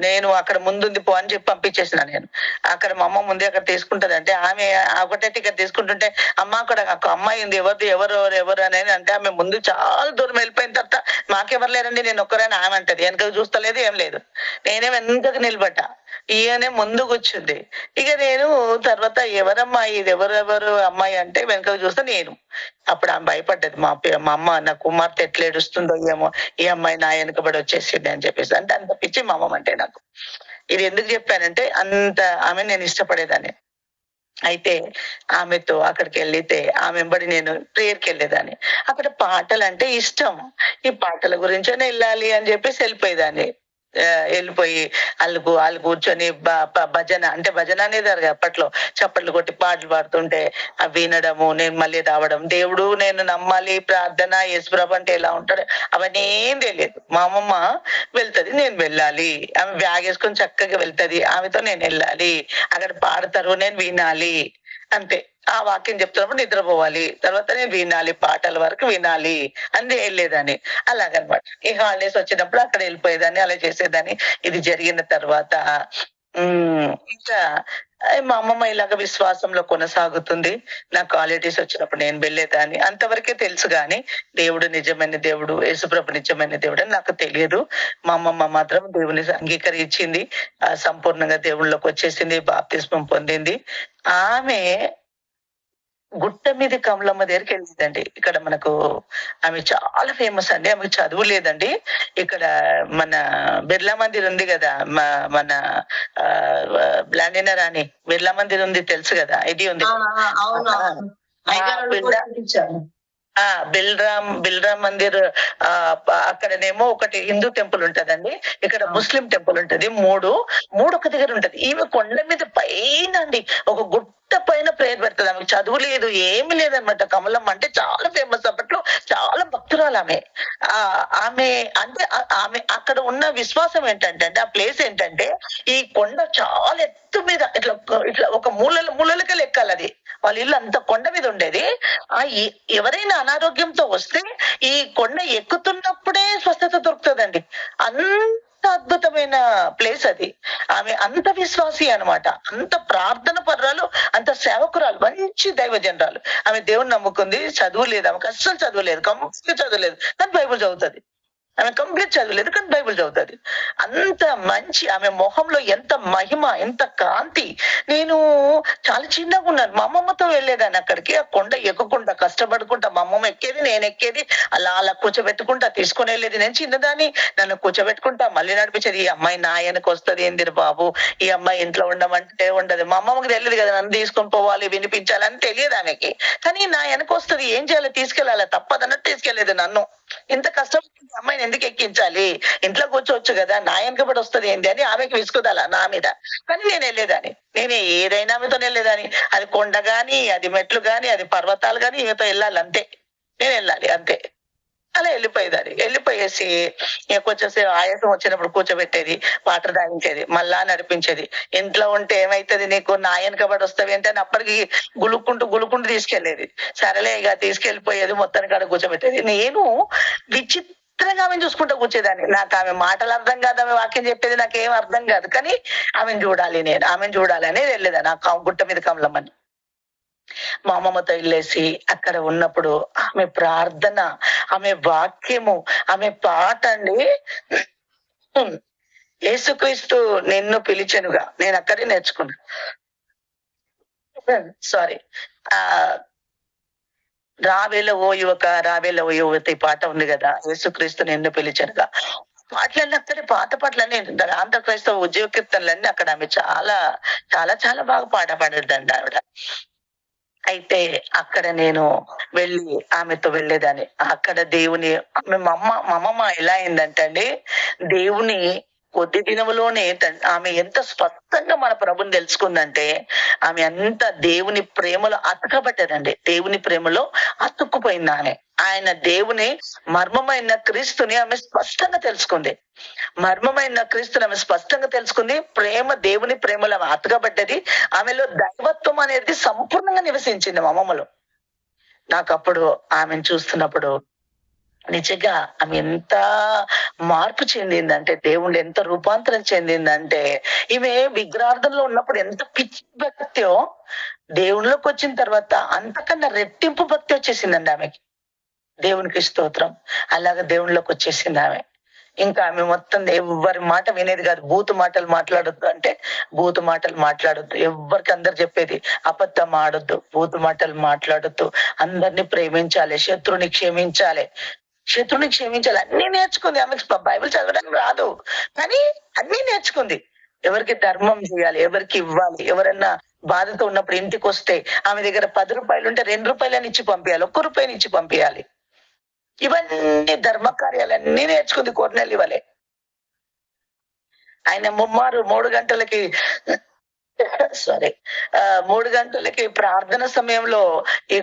నేను అక్కడ ముందుంది పో అని చెప్పి పంపించేసిన నేను. అక్కడ మా అమ్మ ముందే అక్కడ తీసుకుంటదంటే ఆమె ఒకటే టికెట్ తీసుకుంటుంటే, అమ్మ అక్కడ ఒక అమ్మాయి ఉంది, ఎవరు అని అంటే ఆమె ముందు చాలా దూరం వెళ్ళిపోయిన తర్వాత మాకెవరు లేరండి నేను ఒక్కరైనా ఆమె అంటది. వెనక చూస్తలేదు ఏం లేదు. నేనే వెనకకు నిలబడ్డా. ఈయనే ముందు కూర్చుంది. ఇక నేను తర్వాత ఎవరమ్మా ఇది, ఎవరెవరు అమ్మాయి అంటే వెనక చూస్తే నేను. అప్పుడు ఆమె భయపడ్డది. మా అమ్మ నా కుమార్తె ఎట్లా ఏడుస్తుందో ఏమో, ఈ అమ్మాయి నా వెనకబడి వచ్చేసింది అని చెప్పేసి. అంటే అంత పిచ్చి మా అమ్మ అంటే నాకు. ఇది ఎందుకు చెప్పానంటే అంత ఆమె నేను ఇష్టపడేదాన్ని. అయితే ఆమెతో అక్కడికి వెళ్తే ఆమె వెంబడి నేను ప్రేయర్కి వెళ్ళేదాన్ని. అక్కడ పాటలు అంటే ఇష్టం. ఈ పాటల గురించే వెళ్ళాలి అని చెప్పేసి వెళ్ళిపోయేదాన్ని. వెళ్ళిపోయి వాళ్ళు కూర్చొని భజన అంటే భజన అనేది అప్పట్లో చప్పట్లు కొట్టి పాటలు పాడుతుంటే అవి వినడము, నేను మళ్ళీ రావడం. దేవుడు నేను నమ్మాలి, ప్రార్థన, యేసుప్రభు అంటే ఎలా ఉంటాడు అవన్నీ ఏం తెలియదు. మా అమ్మమ్మ వెళ్తది, నేను వెళ్ళాలి. ఆమె బ్యాగ్ వేసుకొని చక్కగా వెళ్తది, ఆమెతో నేను వెళ్ళాలి. అక్కడ పాడతారు, నేను వినాలి, అంతే. ఆ వాక్యం చెప్తున్నప్పుడు నిద్రపోవాలి, తర్వాత నేను వినాలి, పాటల వరకు వినాలి అని వెళ్ళేదాన్ని. అలాగనమాట. ఈ హాలిడేస్ వచ్చినప్పుడు అక్కడ వెళ్ళిపోయేదాన్ని, అలా చేసేదాన్ని. ఇది జరిగిన తర్వాత ఇంకా మా అమ్మమ్మ ఇలాగ విశ్వాసంలో కొనసాగుతుంది. నాకు హాలిడేస్ వచ్చినప్పుడు నేను వెళ్ళేదాన్ని. అంతవరకే తెలుసు గాని దేవుడు నిజమైన దేవుడు, యేసుప్రభు నిజమైన దేవుడు అని నాకు తెలియదు. మా అమ్మమ్మ మాత్రం దేవుని అంగీకరించింది. సంపూర్ణంగా దేవుళ్ళలోకి వచ్చేసింది, బాప్తిస్మం పొందింది. ఆమె గుట్ట మీద కమలమ్మ దగ్గరికి వెళ్ళిందండి. ఇక్కడ మనకు ఆమె చాలా ఫేమస్ అండి. ఆమెకు చదువు లేదండి. ఇక్కడ మన బిర్లా మందిర్ ఉంది కదా, మన బ్లాండినా రాణి బిర్లా మందిర్ ఉంది తెలుసు కదా, ఇది ఉంది. బిల్రామ్ మందిర్ అక్కడనేమో ఒకటి హిందూ టెంపుల్ ఉంటదండి, ఇక్కడ ముస్లిం టెంపుల్ ఉంటది. మూడు ఒక దగ్గర ఉంటది. ఈమె కొండ మీద పైన అండి ఒక గుట్ట పైన ప్రేయర్ పెడుతుంది. ఆమెకు చదువు లేదు, ఏమి లేదనమాట. కమలమ్మ అంటే చాలా ఫేమస్. అప్పట్లో చాలా భక్తురాలు ఆమె. ఆమె అంటే ఆమె అక్కడ ఉన్న విశ్వాసం ఏంటంటే ఆ ప్లేస్ ఏంటంటే ఈ కొండ చాలా ఎత్తు మీద ఇట్లా ఒక మూలలకే ఎక్కాలి. అది వాళ్ళ ఇల్లు అంత కొండ మీద ఉండేది. ఎవరైనా అనారోగ్యంతో వస్తే ఈ కొండ ఎక్కుతున్నప్పుడే స్వస్థత దొరుకుతుందండి. అంత అద్భుతమైన ప్లేస్ అది. ఆమె అంత విశ్వాసి అన్నమాట, అంత ప్రార్థన పర్రాలు, అంత సేవకురాలు, మంచి దైవజనరాలు. ఆమె దేవుని నమ్ముకుంది. చదువు లేదు ఆమెకు, అస్సలు చదువు లేదు, కంప్లీట్ చదువు లేదు, కానీ బైబుల్ చదువుతుంది. ఆమె కంప్లీట్ చదవలేదు కానీ బైబుల్ చదువుతుంది. అంత మంచి ఆమె మొహంలో ఎంత మహిమ, ఎంత కాంతి. నేను చాలా చిన్నగా ఉన్నాను. మా అమ్మమ్మతో వెళ్ళేదాన్ని అక్కడికి. ఆ కొండ ఎక్కుకుంటా, కష్టపడుకుంటా, మా అమ్మమ్మ ఎక్కేది, నేను ఎక్కేది. అలా కూర్చోబెట్టుకుంటా, తీసుకుని వెళ్ళేది. నేను చిన్నదాన్ని, నన్ను కూర్చోబెట్టుకుంటా, మళ్ళీ నడిపించేది. ఈ అమ్మాయి నా ఆయనకు వస్తుంది ఏందిరు బాబు, ఈ అమ్మాయి ఇంట్లో ఉండమంటే ఉండదు. మా అమ్మమ్మకి తెలియదు కదా నన్ను తీసుకొని పోవాలి, వినిపించాలి అని తెలియదు ఆమెకి. కానీ నా వెనక వస్తుంది, ఏం చేయాలి, తీసుకెళ్ళాలి, తప్పదన్నట్టు తీసుకెళ్లేదు నన్ను. ఇంత కష్టం అమ్మాయిని ఎందుకు ఎక్కించాలి, ఇంట్లో కూర్చోవచ్చు కదా, నా వెనకబడి వస్తుంది ఏంటి అని ఆమెకి విసుకుదాల నా మీద. కానీ నేను వెళ్ళేదాన్ని, నేనే ఏదైనా ఆమెతో వెళ్ళేదాన్ని. అది కొండ గాని, అది మెట్లు గాని, అది పర్వతాలు గాని, ఈమెతో వెళ్ళాలి అంతే, నేను వెళ్ళాలి అంతే. అలా వెళ్ళిపోయేసి కొంచెం సేపు ఆయాసం వచ్చినప్పుడు కూర్చోబెట్టేది, వాటర్ తాగించేది, మళ్ళా నడిపించేది. ఇంట్లో ఉంటే ఏమైతుంది నీకు, నా వెనకబడి వస్తావి అంటే అని అప్పటికి గులుక్కుంటూ తీసుకెళ్లేది. సరేలే ఇక తీసుకెళ్లిపోయేది, మొత్తానికి ఆడ కూర్చోబెట్టేది. నేను విచిత్రంగా ఆమెను చూసుకుంటూ కూర్చేదాన్ని. నాకు ఆమె మాటలు అర్థం కాదు, ఆమె వాక్యం చెప్పేది నాకేం అర్థం కాదు, కానీ ఆమెను చూడాలి అనేది వెళ్ళేదాన్ని ఆ గుట్ట మీద కమలమ్మని. మా అమ్మమ్మతో వెళ్ళేసి అక్కడ ఉన్నప్పుడు ఆమె ప్రార్థన, ఆమె వాక్యము, ఆమె పాట అండి. యేసుక్రీస్తు నిన్ను పిలిచెనుగా, నేను అక్కడే నేర్చుకున్నా. సారీ. ఆ రావేల ఓ యువక, రావేల ఓ యువతి పాట ఉంది కదా, యేసుక్రీస్తుని ఎన్ను పిలిచారుగా. పాటలన్నీ అక్కడే పాత పాటలన్నీ ఆంధ్ర క్రైస్తవ ఉద్యోగ కీర్తనలన్నీ అక్కడ ఆమె చాలా చాలా చాలా బాగా పాడేదండి ఆవిడ. అయితే అక్కడ నేను వెళ్ళి ఆమెతో వెళ్ళేదాన్ని. అక్కడ దేవుని మా అమ్మమ్మ ఎలా అయిందంటే అండి, దేవుని కొద్ది దినములోనే ఆమె ఎంత స్పష్టంగా మన ప్రభుని తెలుసుకుందంటే, ఆమె అంత దేవుని ప్రేమలో అతకబడ్డదండి. దేవుని ప్రేమలో అతుక్కుపోయిందామె. ఆయన దేవుని మర్మమైన క్రీస్తుని ఆమె స్పష్టంగా తెలుసుకుంది. మర్మమైన క్రీస్తుని ఆమె స్పష్టంగా తెలుసుకుంది. దేవుని ప్రేమలో ఆమె అతకబడ్డది. ఆమెలో దైవత్వం అనేది సంపూర్ణంగా నివసించింది మా అమ్మమ్మలో. నాకప్పుడు ఆమెను చూస్తున్నప్పుడు నిజంగా ఆమె ఎంత మార్పు చెందిందంటే, దేవుడు ఎంత రూపాంతరం చెందిందంటే, ఈమె విగ్రహార్థంలో ఉన్నప్పుడు ఎంత పిచ్చి భక్తో, దేవునిలోకి వచ్చిన తర్వాత అంతకన్నా రెట్టింపు భక్తి వచ్చేసిందండి ఆమెకి. దేవునికి స్తోత్రం. అలాగా దేవునిలోకి వచ్చేసింది ఆమె. ఇంకా ఆమె మొత్తం ఎవ్వరి మాట వినేది కాదు. బూతు మాటలు మాట్లాడొద్దు అంటే బూతు మాటలు మాట్లాడొద్దు. ఎవ్వరికి అందరు చెప్పేది అబద్ధం ఆడొద్దు, బూతు మాటలు మాట్లాడొద్దు, అందరిని ప్రేమించాలి, శత్రుని క్షమించాలి. శత్రుని క్షమించాలి అన్ని నేర్చుకుంది. ఆమెకి బైబిల్ చదవడానికి రాదు, కానీ అన్ని నేర్చుకుంది. ఎవరికి ధర్మం చేయాలి, ఎవరికి ఇవ్వాలి, ఎవరన్నా బాధతో ఉన్నప్పుడు ఇంటికి వస్తే ఆమె దగ్గర 10 రూపాయలు ఉంటే 2 రూపాయలని ఇచ్చి పంపించాలి, 1 రూపాయని ఇచ్చి పంపించాలి. ఇవన్నీ ధర్మ కార్యాలన్నీ నేర్చుకుంది కొర్నేలి వలె. ఆయన ముమ్మారు 3 గంటలకి సారీ 3 గంటలకి ప్రార్థన సమయంలో ఈ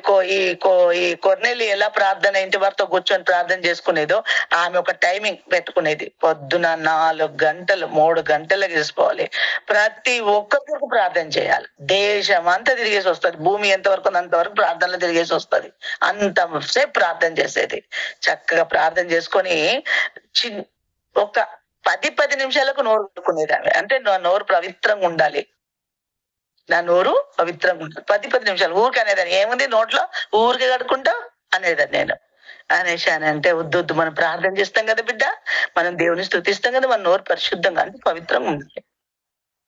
కొర్నేలి ఎలా ప్రార్థన ఇంటి వారితో కూర్చొని ప్రార్థన చేసుకునేదో, ఆమె ఒక టైమింగ్ పెట్టుకునేది. పొద్దున 4 గంటలు 3 గంటలకు చేసుకోవాలి. ప్రతి ఒక్కరికి ప్రార్థన చేయాలి. దేశం అంతా తిరిగేసి వస్తుంది. భూమి ఎంతవరకు ఉందో అంతవరకు ప్రార్థనలు తిరిగేసి వస్తుంది. అంతసేపు ప్రార్థన చేసేది. చక్కగా ప్రార్థన చేసుకొని ఒక 10 నిమిషాలకు నోరు కట్టుకునేది ఆమె. అంటే నా నోరు పవిత్రంగా ఉండాలి, నా నోరు పవిత్రంగా ఉంటుంది. 10 నిమిషాలు ఊరికి అనేదాన్ని. ఏముంది నోట్లో, ఊరికి కడుకుంటా అనేదాన్ని నేను. అంటే వద్దు, మనం ప్రార్థన చేస్తాం కదా బిడ్డ, మనం దేవుని స్తుతిస్తాం కదా, మన నోరు పరిశుద్ధంగా అంటే పవిత్రంగా ఉండాలి.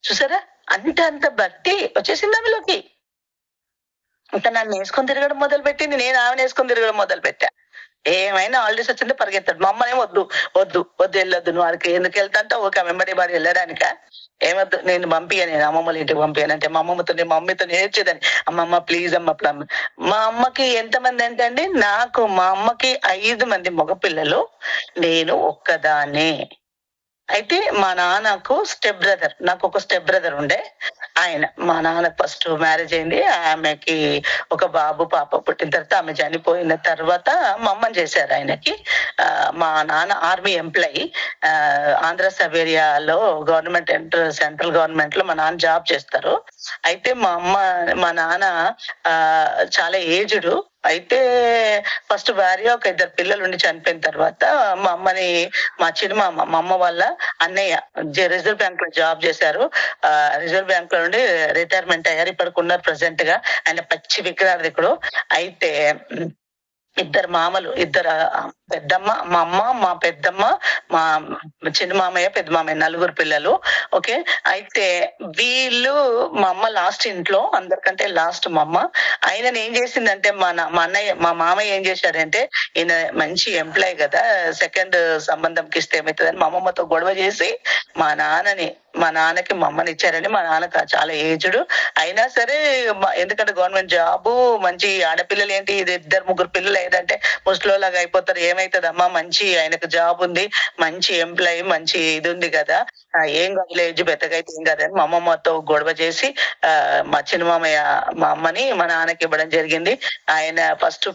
చూసారా, అంత భక్తి వచ్చేసింది ఆమెలోకి. ఇంకా నన్ను వేసుకొని తిరగడం మొదలు పెట్టింది, నేను ఆమెను వేసుకొని తిరగడం మొదలు పెట్టా. ఏమైనా హాలిడేస్ వచ్చిందో పరిగెత్తాడు. మా అమ్మనేమో వద్దు వద్దు వద్దు, వెళ్ళొద్దు, నువ్వు వాడికి ఎందుకు వెళ్తా అంటే ఒక వెంబడి వాడు వెళ్ళడానిక, ఏమొద్దు, నేను పంపియాను, నేను అమ్మమ్మల ఇంటికి పంపియానంటే మా మమ్మీతో నేర్చేదాన్ని. అమ్మమ్మ ప్లీజ్ అమ్మ. మా అమ్మకి ఎంతమంది అంటే అండి, మా అమ్మకి 5 మంది మగపిల్లలు, నేను ఒక్కదాన్నే. అయితే మా నాన్నకు నాకు ఒక స్టెప్ బ్రదర్ ఉండే. మా నాన్నకు ఫస్ట్ మ్యారేజ్ అయింది. ఆమెకి ఒక బాబు పాప పుట్టిన తర్వాత, ఆమె చనిపోయిన తర్వాత మా అమ్మని చేశారు ఆయనకి. మా నాన్న ఆర్మీ ఎంప్లాయీ, ఆంధ్ర సబేరియాలో సెంట్రల్ గవర్నమెంట్ లో మా నాన్న జాబ్ చేస్తారు. అయితే మా నాన్న చాలా ఏజ్డ్. అయితే ఫస్ట్ భార్య, ఒక 2 పిల్లలు ఉండి చనిపోయిన తర్వాత మా చిన్నమామ, మా అమ్మ వాళ్ళ అన్నయ్య రిజర్వ్ బ్యాంక్ లో జాబ్ చేశారు. రిజర్వ్ బ్యాంక్ లో నుండి రిటైర్మెంట్ అయ్యారు. ఇప్పటికి ఉన్నారు ప్రెసెంట్ గా. ఆయన పచ్చి విగ్రహార్థికుడు. అయితే ఇద్దరు పెద్దమ్మ, మా అమ్మ, మా పెద్దమ్మ, మా చిన్న మామయ్య, పెద్ద మామయ్య, 4 పిల్లలు. ఓకే. అయితే వీళ్ళు, మా అమ్మ లాస్ట్ ఇంట్లో, అందరికంటే లాస్ట్ మా అమ్మ. ఆయనని ఏం చేసిందంటే, మా మామయ్య ఏం చేశాడంటే, ఈయన మంచి ఎంప్లాయ్ కదా, సెకండ్ సంబంధంకి ఇస్తే ఏమవుతుందని మా అమ్మమ్మతో గొడవ చేసి మా నాన్నకి మా అమ్మని ఇచ్చారని. మా నాన్నకు చాలా ఏజ్డ్ అయినా సరే, ఎందుకంటే గవర్నమెంట్ జాబు, మంచి ఆడపిల్లలు ఏంటి, ఇది 2-3 పిల్లలు ఏదంటే ముసలిలాగా అయిపోతారు, ఏమైతుందమ్మా, మంచి ఆయనకు జాబ్ ఉంది, మంచి ఎంప్లాయీ, మంచి ఇది ఉంది కదా, ఏం కాదు, ఏజ్ బెత్తగైతే ఏం కాదని మా అమ్మమ్మతో గొడవ చేసి మా చిన్న మామయ్య మా అమ్మని మా నాన్నకి ఇవ్వడం జరిగింది. ఆయన ఫస్ట్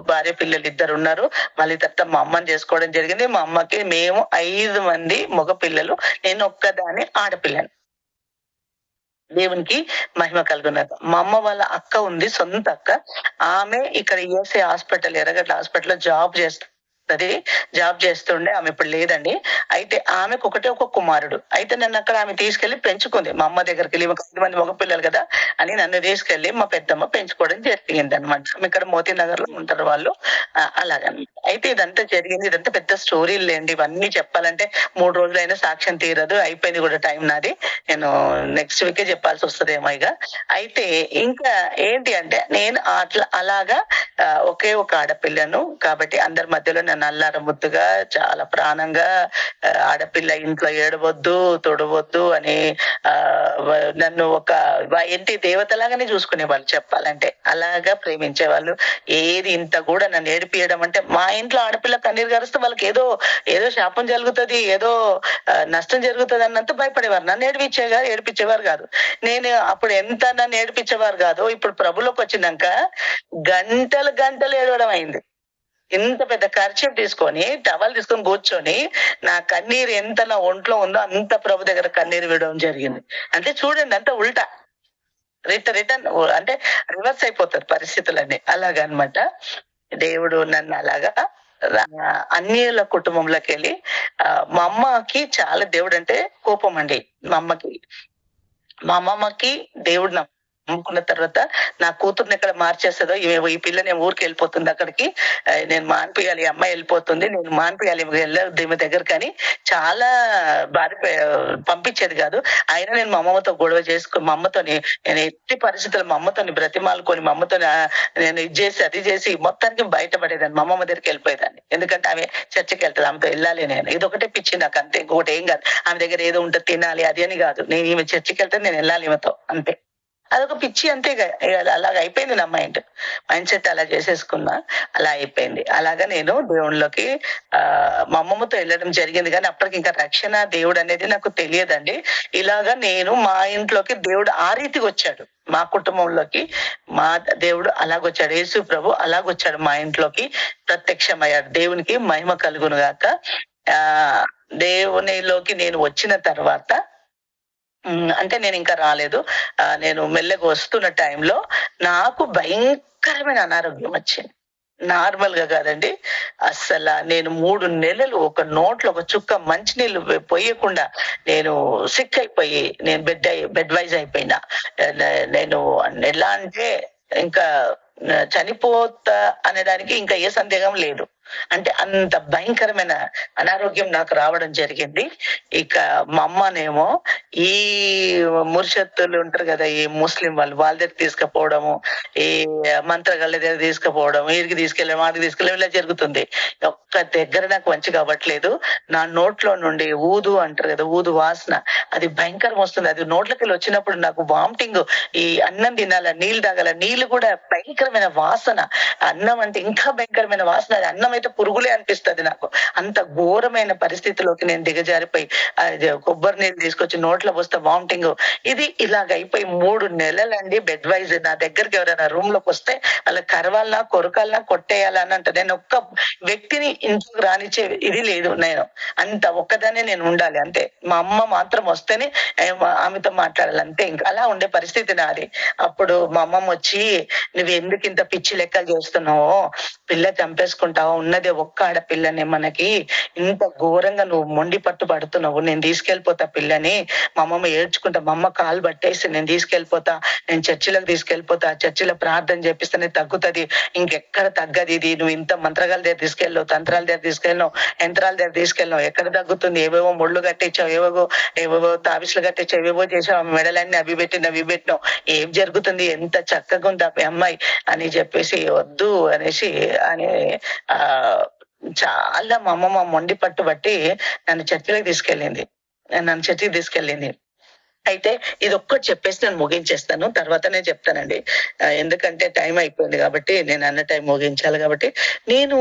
భార్య పిల్లలు 2 ఉన్నారు. మళ్ళీ తర్వాత మా అమ్మని చేసుకోవడం జరిగింది. మా అమ్మకి మేము 5 మంది మగ పిల్లలు, నేను ఒక్కదాని ఆడపిల్లని. దేవునికి మహిమ కలుగునది. మా అమ్మ వాళ్ళ అక్క ఉంది, సొంత అక్క. ఆమె ఇక్కడ ESI హాస్పిటల్, ఎర్రగడ్డ హాస్పిటల్ లో జాబ్ చేస్తుంది. అది జాబ్ చేస్తుండే. ఆమె ఇప్పుడు లేదండి. అయితే ఆమెకు ఒకటే ఒక కుమారుడు. అయితే నన్నక్కడ ఆమె తీసుకెళ్ళి పెంచుకుంది. మా అమ్మ దగ్గరికెళ్ళి ఒక 10 మంది మగ పిల్లలు గదా! అని నన్ను తీసుకెళ్ళి మా పెద్దమ్మ పెంచుకోవడం జరిగిందనమాట. ఇక్కడ మోతీ నగర్‌లో ఉంటారు వాళ్ళు. అలాగనమాట. అయితే ఇదంతా జరిగింది. ఇదంతా పెద్ద స్టోరీలేండి. ఇవన్నీ చెప్పాలంటే 3 రోజులైనా సాక్ష్యం తీరదు. అయిపోయింది గూడా టైం నాది. నేను నెక్స్ట్ వీకే చెప్పాల్సొస్తదేమో ఇగ. అయితే ఇంకా ఏంటి అంటే నేను అలాగా ఒకే ఒక ఆడపిల్లను కాబట్టి అందరి మధ్యలో నన్ను అల్లారు ముద్దుగా చాలా ప్రాణంగా ఆడపిల్ల ఇంట్లో ఏడవద్దు, తొడవద్దు అని నన్ను ఒక ఇంటి దేవతలాగానే చూసుకునేవాళ్ళు చెప్పాలంటే. అలాగా ప్రేమించేవాళ్ళు. ఏది ఇంత కూడా నన్ను ఏడిపియడం అంటే మా ఇంట్లో ఆడపిల్ల కన్నీరు గారిస్తే వాళ్ళకి ఏదో ఏదో శాపం జరుగుతది, ఏదో నష్టం జరుగుతది అన్నంత భయపడేవారు. నన్ను ఏడిపించేవారు కాదు. నేను అప్పుడు ఎంత నన్ను ఏడిపించేవారు కాదు. ఇప్పుడు ప్రభులోకి వచ్చినాక గంటలు గంటలు ఏడవడం అయింది. ఇంత పెద్ద కర్చీఫ్ తీసుకొని, టవల్ తీసుకొని కూర్చొని, నా కన్నీరు ఎంత నా ఒంట్లో ఉందో అంత ప్రభు దగ్గర కన్నీరు విడవడం జరిగింది. అంటే చూడండి అంతా ఉల్టా. రిటర్న్ అంటే రివర్స్ అయిపోతారు పరిస్థితులన్నీ. అలాగనమాట. దేవుడు నన్ను అలాగా అన్యుల కుటుంబంలోకెళ్ళి మా అమ్మకి చాలా దేవుడంటే కోపమండి మా అమ్మకి. మా అమ్మమ్మకి దేవుడు నమ్ముకున్న తర్వాత నా కూతుర్ని ఎక్కడ మార్చేస్తదో ఈ పిల్లని ఊరికెళ్ళిపోతుంది అక్కడికి. నేను మానిపియాలి, ఈ అమ్మాయి ఎళ్ళిపోతుంది. నేను మానిపియాలి, వెళ్ళొద్దు ఈమె దగ్గరకని చాలా పంపించేది కాదు. అయినా నేను మా అమ్మమ్మతో గొడవ మా అమ్మతోని నేను ఎట్టి పరిస్థితుల్లో మా అమ్మతోని బ్రతిమాలుకొని, మా అమ్మతోని నేను ఇది చేసి, అది చేసి మొత్తానికి బయటపడేదాన్ని. మా అమ్మమ్మ దగ్గరికి వెళ్ళిపోయేదాన్ని. ఎందుకంటే ఆమె చర్చికెళ్తది. ఆమెతో వెళ్ళాలి నేను. ఇదొకటే పిచ్చి నాకు అంతే. ఇంకొకటి ఏం కాదు. ఆమె దగ్గర ఏదో ఉంటే తినాలి అది అని కాదు. నేను ఈమె చర్చికెళ్తే నేను వెళ్ళాలి ఈమెతో అంతే. అదొక పిచ్చి అంతే. అలాగ అయిపోయింది నా మైండ్ సెట్ అలా చేసేసుకున్నా. అలా అయిపోయింది. అలాగా నేను దేవునిలోకి మా అమ్మమ్మతో వెళ్ళడం జరిగింది కానీ అప్పటికి ఇంకా రక్షణ దేవుడు అనేది నాకు తెలియదండి. ఇలాగా నేను మా ఇంట్లోకి దేవుడు ఆ రీతిగా వచ్చాడు. మా కుటుంబంలోకి మా దేవుడు అలాగొచ్చాడు. యేసు ప్రభు అలాగొచ్చాడు మా ఇంట్లోకి ప్రత్యక్షమయ్యాడు. దేవునికి మహిమ కలుగును గాక. దేవునిలోకి నేను వచ్చిన తర్వాత అంటే నేనింకా రాలేదు. నేను మెల్లగా వస్తున్న టైంలో నాకు భయంకరమైన అనారోగ్యం వచ్చింది. నార్మల్‌గా కాదండి. నేను 3 నెలలు ఒక నోట్లో ఒక చుక్క మంచినీళ్ళు పొయ్యకుండా నేను సిక్ అయిపోయి నేను బెడ్ వైస్ అయిపోయినా. నేను ఎలా అంటే ఇంకా చనిపోతా అనేదానికి ఇంకా ఏ సందేహం లేదు. అంటే అంత భయంకరమైన అనారోగ్యం నాకు రావడం జరిగింది. ఇక మా అమ్మనేమో ఈ ముర్షత్తులు ఉంటారు కదా! ఈ ముస్లిం వాళ్ళ దగ్గరికి తీసుకుపోవడము, ఈ మంత్రగాళ్ళ దగ్గర తీసుకుపోవడం, ఈడికి తీసుకెళ్ళడం, ఆడికి తీసుకెళ్ళడం ఇలా జరుగుతుంది. ఒక్క దగ్గర నాకు మంచిగా అవ్వట్లేదు. నా నోట్లో నుండి ఊదు అంటారు కదా! ఊదు వాసన అది భయంకరం వస్తుంది. అది నోట్లోకెళ్ళి వచ్చినప్పుడు నాకు వామిటింగ్, ఈ అన్నం తినాలా, నీళ్ళు తాగాల, నీళ్ళు కూడా భయంకరమైన వాసన. అన్నం అంటే ఇంకా భయంకరమైన వాసన. అది అన్నం అయితే పురుగులే అనిపిస్తది నాకు. అంత ఘోరమైన పరిస్థితిలోకి నేను దిగజారిపోయి కొబ్బరి నీళ్ళు తీసుకొచ్చి నోట్లో పోస్తే వామిటింగ్. ఇది ఇలాగ అయిపోయి 3 నెలలండి బెడ్ వైజ్. నా దగ్గరికి ఎవరైనా రూమ్ లోకి వస్తే వాళ్ళకి కరవాలనా, కొరకాలనా, కొట్టేయాలా అని అంట. నేను ఒక్క వ్యక్తిని ఇంట్లోకి రానిచ్చే ఇది లేదు. నేను అంత ఒక్కదాన్నే నేను ఉండాలి అంతే. మా అమ్మ మాత్రం వస్తేనే ఆమెతో మాట్లాడాలి అంతే. ఇంకా అలా ఉండే పరిస్థితి నాది. అప్పుడు మా అమ్మమ్మ వచ్చి, నువ్వు ఎందుకు ఇంత పిచ్చి లెక్కలు చేస్తున్నావు, పిల్ల చంపేసుకుంటావా, ఉన్నదే ఒక్క ఆడపిల్లనే మనకి, ఇంత ఘోరంగా నువ్వు మొండి పట్టు పడుతున్నావు, నేను తీసుకెళ్ళిపోతా పిల్లని. మా అమ్మమ్మ ఏడ్చుకుంటా, మా అమ్మ కాలు పట్టేసి నేను తీసుకెళ్ళిపోతా, నేను చర్చిలకు తీసుకెళ్ళిపోతా, చర్చిలో ప్రార్థన చేపిస్తేనే తగ్గుతది, ఇంకెక్కడ తగ్గది ఇది. నువ్వు ఇంత మంత్రగాల దగ్గర తీసుకెళ్ళావు, తంత్రాల దగ్గర తీసుకెళ్ళినావు, యంత్రాల దగ్గర తీసుకెళ్ళినావు, ఎక్కడ తగ్గుతుంది, ఏవేవో ముళ్ళు కట్టించావు, ఏవేవో తావిసులు కట్టించావు, ఏవేవో చేసావు, మెడలన్నీ అవి పెట్టినావు, ఏం జరుగుతుంది, ఎంత చక్కగా ఉంది ఆ అమ్మాయి అని చెప్పేసి వద్దు అనేసి అని చాలా మా అమ్మమ్మ మొండి పట్టుబట్టి నన్ను చర్చికి తీసుకెళ్ళింది. అయితే ఇదొక్కటి చెప్పేసి నేను ముగించేస్తాను. తర్వాతనే చెప్తానండి. ఎందుకంటే టైం అయిపోయింది కాబట్టి నేను అన్న టైం ముగించాలి కాబట్టి. నేను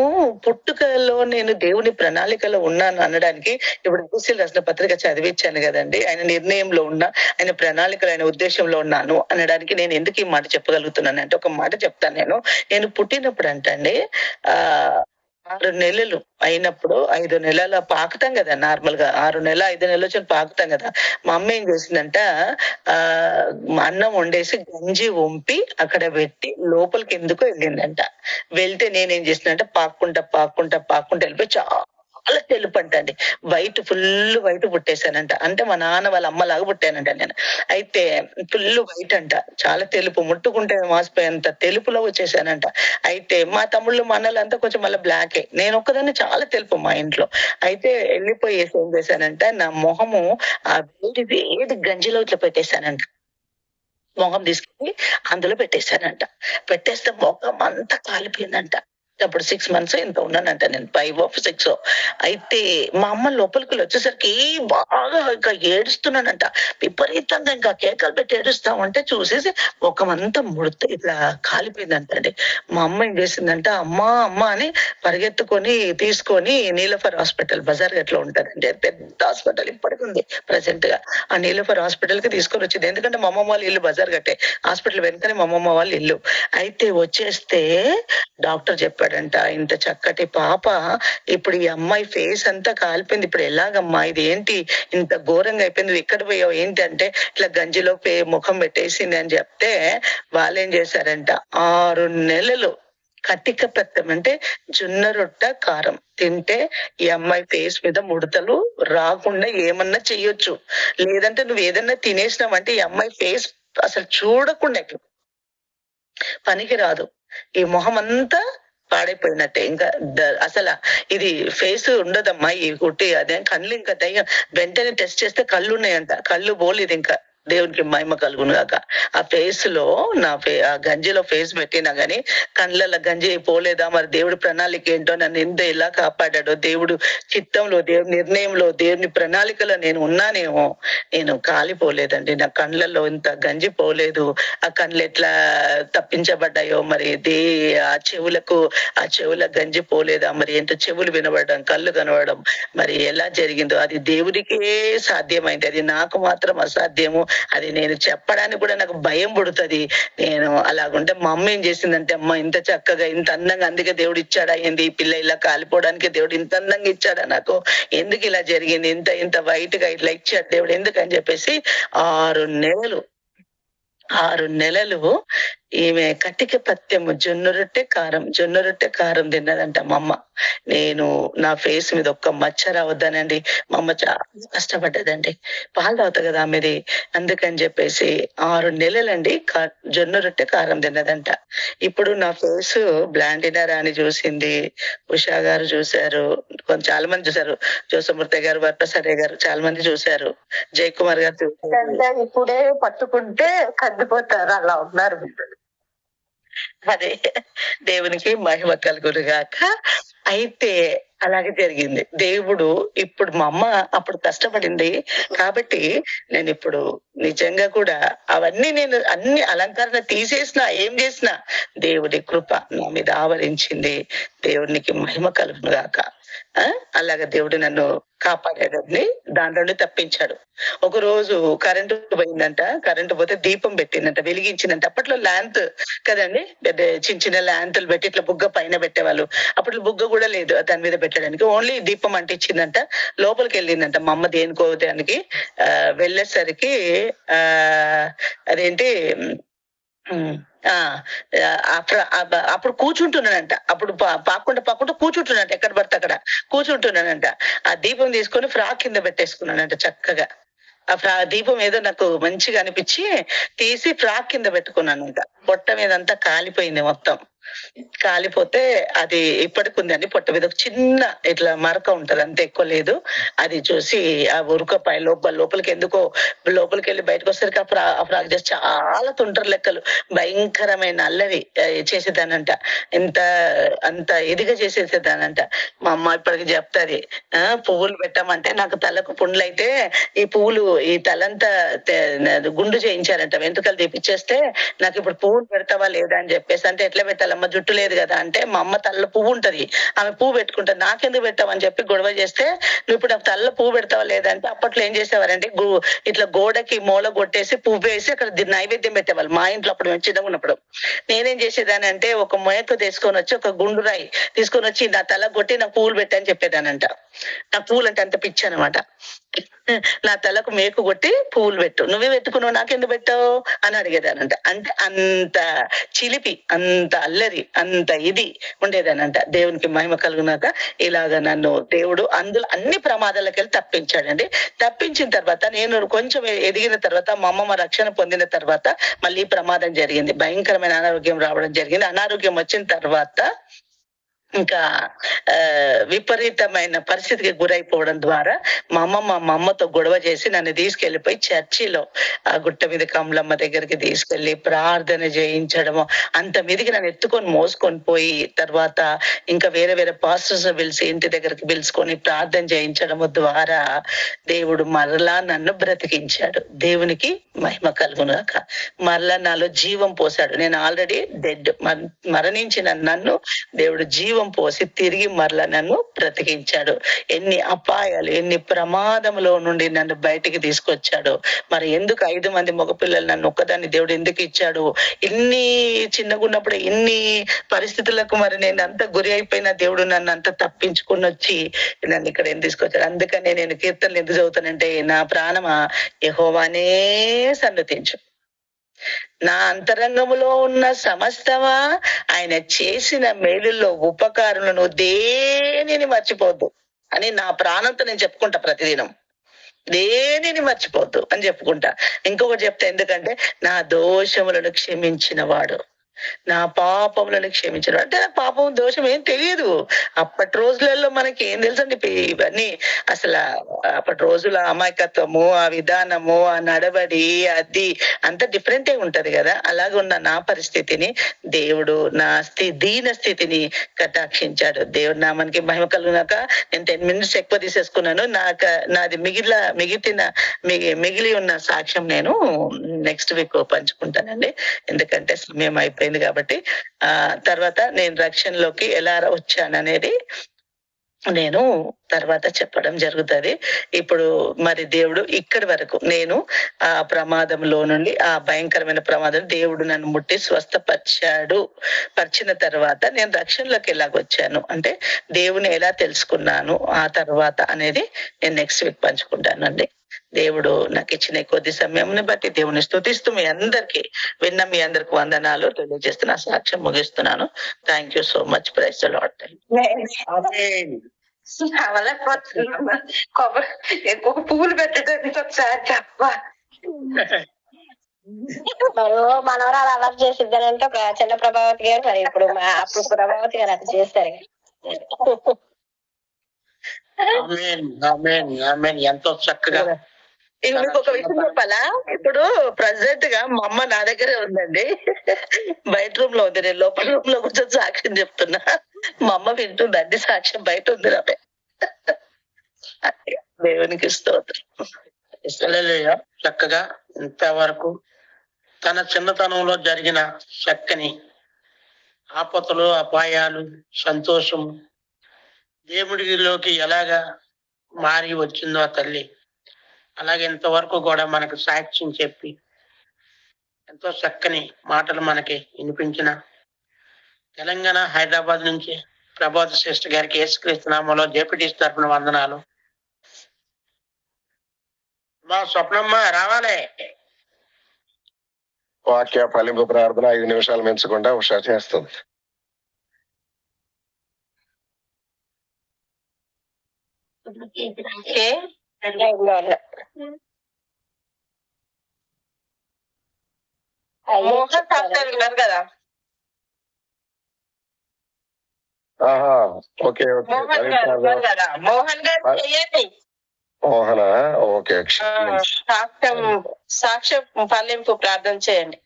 పుట్టుకలో నేను దేవుని ప్రణాళికలో ఉన్నాను అనడానికి ఇప్పుడు ఎఫెసీయులకు రాసిన పత్రిక చదివిచ్చాను గదండీ. ఆయన నిర్ణయంలో ఉన్నా, ఆయన ప్రణాళికలో, ఆయన ఉద్దేశంలో ఉన్నాను అనడానికి నేను ఎందుకు ఈ మాట చెప్పగలుగుతున్నానంటే ఒక మాట చెప్తాను నేను. నేను పుట్టినప్పుడు అంటండి 6 నెలలు అయినప్పుడు 5 నెలల పాకుతాం కదా నార్మల్ గా 6 నెలలు 5 నెలలు వచ్చి పాకుతాం కదా. మా అమ్మ ఏం చేసిందంట అన్నం వండేసి గంజి వంపి అక్కడ పెట్టి లోపలికి ఎందుకో వెళ్ళిందంట. వెళ్తే నేనేం చేసినంటే పాక్కుంటా వెళ్ళిపోయి చాలా తెలుపు అంటండి. ఫుల్ వైట్ పుట్టేశానంట. అంటే మా నాన్న వాళ్ళ అమ్మలాగా పుట్టానంట నేను. అయితే ఫుల్ వైట్ అంట. చాలా తెలుపు, ముట్టుకుంటే మాసిపోయేంత తెలుపులో వచ్చేసానంట. అయితే మా తమ్ముళ్ళు మా అన్నలంతా కొంచెం మళ్ళీ బ్లాకే. నేను ఒక్కదాన్ని చాలా తెలుపు మా ఇంట్లో. అయితే వెళ్ళిపోయేసి ఏం చేశానంటే నా మొహము ఆ వేడి వేడి గంజిలో ఇట్లా పెట్టేశానంట. మొహం తీసుకెళ్ళి అందులో పెట్టేశానంట. పెట్టేస్తే మొఖం అంతా కాలిపోయిందంట. అప్పుడు 6 మంత్స్ ఎంతో ఉన్నానంట నేను. 5 6. అయితే మా అమ్మ లోపలికి వచ్చేసరికి బాగా ఇంకా ఏడుస్తున్నానంట. విపరీతంగా ఇంకా కేకలు పెట్టి ఏడుస్తా ఉంటే చూసేసి ముఖమంతా ముడత ఇట్లా కాలిపోయిందంటండి. మా అమ్మ ఏం చేసిందంటే అమ్మా అమ్మ అని పరిగెత్తుకొని తీసుకొని నీలోఫర్ హాస్పిటల్ బజార్ గట్లో ఉంటదండి. అది పెద్ద హాస్పిటల్ ఇప్పటికి ఉంది ప్రెసెంట్ గా. ఆ నీలోఫర్ హాస్పిటల్ కి తీసుకొని వచ్చింది. ఎందుకంటే మా అమ్మమ్మ వాళ్ళ ఇల్లు బజార్ గట్టే. హాస్పిటల్ వెనుకనే మా అమ్మమ్మ వాళ్ళ ఇల్లు. అయితే వచ్చేస్తే డాక్టర్ చెప్పాడంట ఇంత చక్కటి పాప ఇప్పుడు ఈ అమ్మాయి ఫేస్ అంతా కాలిపోయింది. ఇప్పుడు ఎలాగమ్మా ఇది ఏంటి ఇంత ఘోరంగా అయిపోయింది, నువ్వు ఎక్కడ పోయావు ఏంటి అంటే ఇట్లా గంజిలో ముఖం పెట్టేసింది అని చెప్తే వాళ్ళేం చేశారంట 6 నెలలు కటిక పెత్తం అంటే జొన్న రొట్టె కారం తింటే ఈ అమ్మాయి ఫేస్ మీద ముడతలు రాకుండా ఏమన్నా చెయ్యొచ్చు. లేదంటే నువ్వు ఏదన్నా తినేసినావంటే ఈ అమ్మాయి ఫేస్ అసలు చూడకుండా పనికి రాదు. ఈ మొహం అంతా పాడైపోయినట్టే. ఇంకా అసలు ఇది ఫేస్ ఉండదమ్మా ఈ కుట్టి అదేం కళ్ళు ఇంకా దయ్యం. వెంటనే టెస్ట్ చేస్తే కళ్ళు ఉన్నాయంట. కళ్ళు పోలేదు ఇంకా. దేవునికి మహిమ కలుగును గాక. ఆ ఫేస్ లో ఆ గంజిలో ఫేస్ పెట్టినా గాని కళ్ళల్లో గంజి పోలేదా, మరి దేవుడి ప్రణాళిక ఏంటో నన్ను ఎంత ఎలా కాపాడాడో, దేవుడు చిత్తంలో, దేవుడి నిర్ణయంలో, దేవుని ప్రణాళికలో నేను ఉన్నానేమో. నేను కాలిపోలేదండి. నా కళ్ళల్లో ఇంత గంజి పోలేదు. ఆ కళ్ళు ఎట్లా తప్పించబడ్డాయో మరి ఆ చెవుల గంజి పోలేదా, మరి ఏంటో చెవులు వినబడడం, కళ్ళు కనబడడం మరి ఎలా జరిగిందో అది దేవుడికే సాధ్యమైంది. అది నాకు మాత్రం అసాధ్యము. అది నేను చెప్పడానికి కూడా నాకు భయం పుడుతుంది. నేను అలాగుంటే మా అమ్మ ఏం చేసిందంటే అమ్మ ఇంత చక్కగా ఇంత అందంగా అందుకే దేవుడు ఇచ్చాడా ఏంది ఈ పిల్ల ఇలా కాలిపోవడానికి, దేవుడు ఇంత అందంగా ఇచ్చాడా నాకు, ఎందుకు ఇలా జరిగింది, ఇంత ఇంత వైట్ గా ఇట్లా ఇచ్చాడు దేవుడు ఎందుకని చెప్పేసి 6 నెలలు 6 నెలలు ఈమె కటిక పత్యము జొన్న రొట్టె కారం తిన్నదంట మా అమ్మ. నేను నా ఫేస్ మీద ఒక్క మచ్చ రావద్దనండి మా అమ్మ చాలా కష్టపడ్డదండి. పాలు తాగుతా కదా ఆమెది, అందుకని చెప్పేసి 6 నెలలండి జొన్న రొట్టె కారం తిన్నదంట. ఇప్పుడు నా ఫేస్ బ్లాండినరా అని చూసింది. ఉషా గారు చూశారు, చాలా మంది చూశారు, జోసమూర్తి గారు, వరప్రసాద్ గారు చాలా మంది చూశారు, జయకుమార్ గారు చూశారు. ఇప్పుడే పట్టుకుంటే కందిపోతారు అలా ఉన్నారు. అదే దేవునికి మహిమ కలుగును గాక. అయితే అలాగే జరిగింది. దేవుడు ఇప్పుడు మా అమ్మ అప్పుడు కష్టపడింది కాబట్టి నేను ఇప్పుడు నిజంగా కూడా అవన్నీ నేను అన్ని అలంకరణ తీసేసిన ఏం చేసినా దేవుడి కృప నా మీద ఆవరించింది. దేవునికి మహిమ కలుగును గాక. అలాగా దేవుడు నన్ను కాపాడాడని దాంట్లోనే తప్పించాడు. ఒక రోజు కరెంటు పోయిందంట. కరెంటు పోతే దీపం పెట్టిందంట, వెలిగించిందంట. అప్పట్లో ల్యాంప్ కదండి, చిన్న చిన్న ల్యాంపులు పెట్టి ఇట్లా బుగ్గ పైన పెట్టేవాళ్ళు. అప్పుడు బుగ్గ కూడా లేదు దాని మీద పెట్టడానికి, ఓన్లీ దీపం అంటించిందంట. లోపలికి వెళ్ళిందంట మా అమ్మ దేనికో దానికి. వెళ్ళేసరికి అదేంటి అప్పుడు కూర్చుంటున్నానంట. అప్పుడు పాక్కుంటా కూర్చుంటున్నానంట. ఎక్కడ పడితే అక్కడ కూర్చుంటున్నానంట. ఆ దీపం తీసుకొని ఫ్రాక్ కింద పెట్టేసుకున్నానంట చక్కగా. ఆ దీపం ఏదో నాకు మంచిగా అనిపించి తీసి ఫ్రాక్ కింద పెట్టుకున్నానంట. పొట్ట మీద అంతా కాలిపోయింది మొత్తం. కాలిపోతే అది ఇప్పటికి ఉందండి. పొట్ట మీద ఒక చిన్న ఇట్లా మరక ఉంటది, అంతే, ఎక్కువ లేదు. అది చూసి ఆ ఉరకపై లోపలికి ఎందుకో లోపలికి వెళ్ళి బయటకు వచ్చేసరికి ఆ ఫ్రాక్ చేసి చాలా తుంటరి లెక్కలు భయంకరమైన అల్లరి చేసేదానంట. అంత ఇదిగా చేసేసేదానంట. మా అమ్మ ఇప్పటికి చెప్తాది, పువ్వులు పెట్టామంటే నాకు తలకు పుండ్లు అయితే ఈ పువ్వులు ఈ తలంతా గుండు చేయించారంట, వెంట్రుకలు తీపిచ్చేస్తే నాకు ఇప్పుడు పువ్వులు పెడతావా లేదా అని చెప్పేసి. అంటే ఎట్లా పెట్టాలి పెట్టాలమ్మా, జుట్టు లేదు కదా అంటే, మా అమ్మ తల్ల పువ్వు ఉంటది, ఆమె పువ్వు పెట్టుకుంటది, నాకెందుకు పెట్టావని చెప్పి గొడవ చేస్తే, నువ్వు ఇప్పుడు నాకు తల్ల పువ్వు పెడతావా లేదంటే, అప్పట్లో ఏం చేసేవారంటే ఇట్లా గోడకి మూల కొట్టేసి పువ్వు వేసి అక్కడ నైవేద్యం పెట్టేవాళ్ళు మా ఇంట్లో అప్పుడు మేము చిన్నగా ఉన్నప్పుడు. నేనేం చేసేదాన్ని అంటే, ఒక మొయకు తీసుకొని వచ్చి ఒక గుండు రాయి తీసుకొని వచ్చి నా తల కొట్టి నాకు పువ్వులు పెట్టని చెప్పేదానంట. నాకు పువ్వులు అంటే అంత పిచ్చి అనమాట. నా తలకు మేకు కొట్టి పువ్వులు పెట్టు, నువ్వే పెట్టుకున్నావు నాకెందుకు పెట్టావు అని అడిగేదానంట. అంటే అంత చిలిపి, అంత అల్లరి, అంత ఇది ఉండేదానంట. దేవునికి మహిమ కలుగునాక ఇలాగ నన్ను దేవుడు అందులో అన్ని ప్రమాదాలకు వెళ్ళి తప్పించాడండి. తప్పించిన తర్వాత నేను కొంచెం ఎదిగిన తర్వాత మా అమ్మమ్మ రక్షణ పొందిన తర్వాత మళ్ళీ ప్రమాదం జరిగింది, భయంకరమైన అనారోగ్యం రావడం జరిగింది. అనారోగ్యం వచ్చిన తర్వాత ఇంకా విపరీతమైన పరిస్థితికి గురైపోవడం ద్వారా మా అమ్మతో గొడవ చేసి నన్ను తీసుకెళ్లిపోయి చర్చిలో ఆ గుట్ట మీద కమలమ్మ దగ్గరికి తీసుకెళ్లి ప్రార్థన చేయించడము, అంత మీదకి నన్ను ఎత్తుకొని మోసుకొని పోయి తర్వాత ఇంకా వేరే వేరే పాస్టర్స్ పిలిచి ఇంటి దగ్గరికి పిలుచుకొని ప్రార్థన చేయించడము ద్వారా దేవుడు మరలా నన్ను బ్రతికించాడు. దేవునికి మహిమ కలుగునాక మరలా నాలో జీవం పోసాడు. నేను ఆల్రెడీ డెడ్, మరణించిన నన్ను దేవుడు జీవం పోసి తిరిగి మరలా నన్ను బ్రతికించాడు. ఎన్ని అపాయాలు, ఎన్ని ప్రమాదంలో నుండి నన్ను బయటికి తీసుకొచ్చాడు. మరి ఎందుకు 5 మంది మగపిల్లలు నన్ను ఒక్కదాన్ని దేవుడు ఎందుకు ఇచ్చాడు? ఇన్ని చిన్నగున్నప్పుడు ఇన్ని పరిస్థితులకు మరి నేను అంత గురి అయిపోయిన దేవుడు నన్ను అంత తప్పించుకుని వచ్చి నన్ను ఇక్కడ ఎందుకు తీసుకొచ్చాడు? అందుకనే నేను కీర్తనలు ఎందుకు చదువుతానంటే, నా ప్రాణమా యెహోవానే సన్నతించు, నా అంతరంగములో ఉన్న సమస్తమా ఆయన చేసిన మేలుల్లో ఉపకారములను దేనిని మర్చిపోద్దు అని నా ప్రాణంతో నేను చెప్పుకుంటా ప్రతిదినం. దేనిని మర్చిపోద్దు అని చెప్పుకుంటా. ఇంకొకటి చెప్తా, ఎందుకంటే నా దోషములను క్షమించిన వాడు, నా పాపములను క్షమించడం. అంటే నా పాపం దోషం ఏం తెలియదు. అప్పటి రోజులలో మనకి ఏం తెలుసండి ఇవన్నీ. అసలు అప్పటి రోజుల అమాయకత్వము, ఆ విధానము, ఆ నడవడి, అది అంత డిఫరెంటే ఉంటది కదా. అలాగే ఉన్న నా పరిస్థితిని దేవుడు నా దీన స్థితిని కటాక్షించాడు. దేవుడు నామానికి మహిమ కలుగునాక నేను 10 minutes ఎక్కువ తీసేసుకున్నాను. నాది మిగిలి ఉన్న సాక్ష్యం నేను నెక్స్ట్ వీక్ పంచుకుంటానండి, ఎందుకంటే సమయం అయిపోయింది కాబట్టి. తర్వాత నేను రక్షణలోకి ఎలా వచ్చాననేది నేను తర్వాత చెప్పడం జరుగుతుంది. ఇప్పుడు మరి దేవుడు ఇక్కడి వరకు నేను ఆ ప్రమాదంలో నుండి, ఆ భయంకరమైన ప్రమాదం దేవుడు నన్ను ముట్టి పరిచిన తర్వాత నేను రక్షణలోకి ఎలాగొచ్చాను అంటే, దేవుని ఎలా తెలుసుకున్నాను ఆ తర్వాత అనేది నేను నెక్స్ట్ వీక్ పంచుకుంటానండి. దేవుడు నాకు ఇచ్చిన కొద్ది సమయంని బట్టి దేవుని స్తుతిస్తూ మీ అందరికి మీ అందరికి వందనాలు తెలియజేస్తూ నా సాక్ష్యం ముగిస్తున్నాను. Thank you so much. Praise the lord.
ఎక్కువ పువ్వులు పెట్టడానికి ఒకసారి చెప్ప
మనవరాలు అలా చేసిద్దానంటే చిన్న ప్రభావతి గారు, మరి ఇప్పుడు అప్పుడు ప్రభావతి గారు అట్లా చేస్తారు.
ఎంతో చక్కగా.
మీకు ఒక విషయం చెప్పాలా? ఇప్పుడు ప్రెసెంట్ గా మా అమ్మ నా దగ్గరే ఉందండి, బయట రూమ్ లో ఉంది, నేను లోపల రూమ్ లో కూర్చొని సాక్ష్యం చెప్తున్నా. మా అమ్మ వింటుందండి సాక్ష్యం, బయట ఉంది నామే. దేవునికి స్తోత్రం.
చక్కగా ఇంతవరకు తన చిన్నతనంలో జరిగిన చక్కని ఆపదలు, అపాయాలు, సంతోషము దేవుడిలోకి ఎలాగా మారి వచ్చిందో ఆ తల్లి, అలాగే ఇంతవరకు కూడా మనకు సాక్ష్యం చెప్పి ఎంతో చక్కని మాటలు మనకి వినిపించిన తెలంగాణ హైదరాబాద్ నుంచి ప్రభాత సిస్టర్ గారికి యేసుక్రీస్తు నామములో జేపీటీసీ తరపున వందనాలు. మా స్వప్నమ్మ రావాలి.
వాక్య ఫలింపు ప్రార్థన 5 నిమిషాలు మెంచకుండా ఉషా చేస్తుంది.
మోహన్ డాక్టర్ ఉన్నారు కదా,
ఓకే ఓకే.
మోహన్ గారు చెయ్యండి.
మోహన ఓకే.
సాక్ష్యం ఫలింపు ప్రార్థన చేయండి.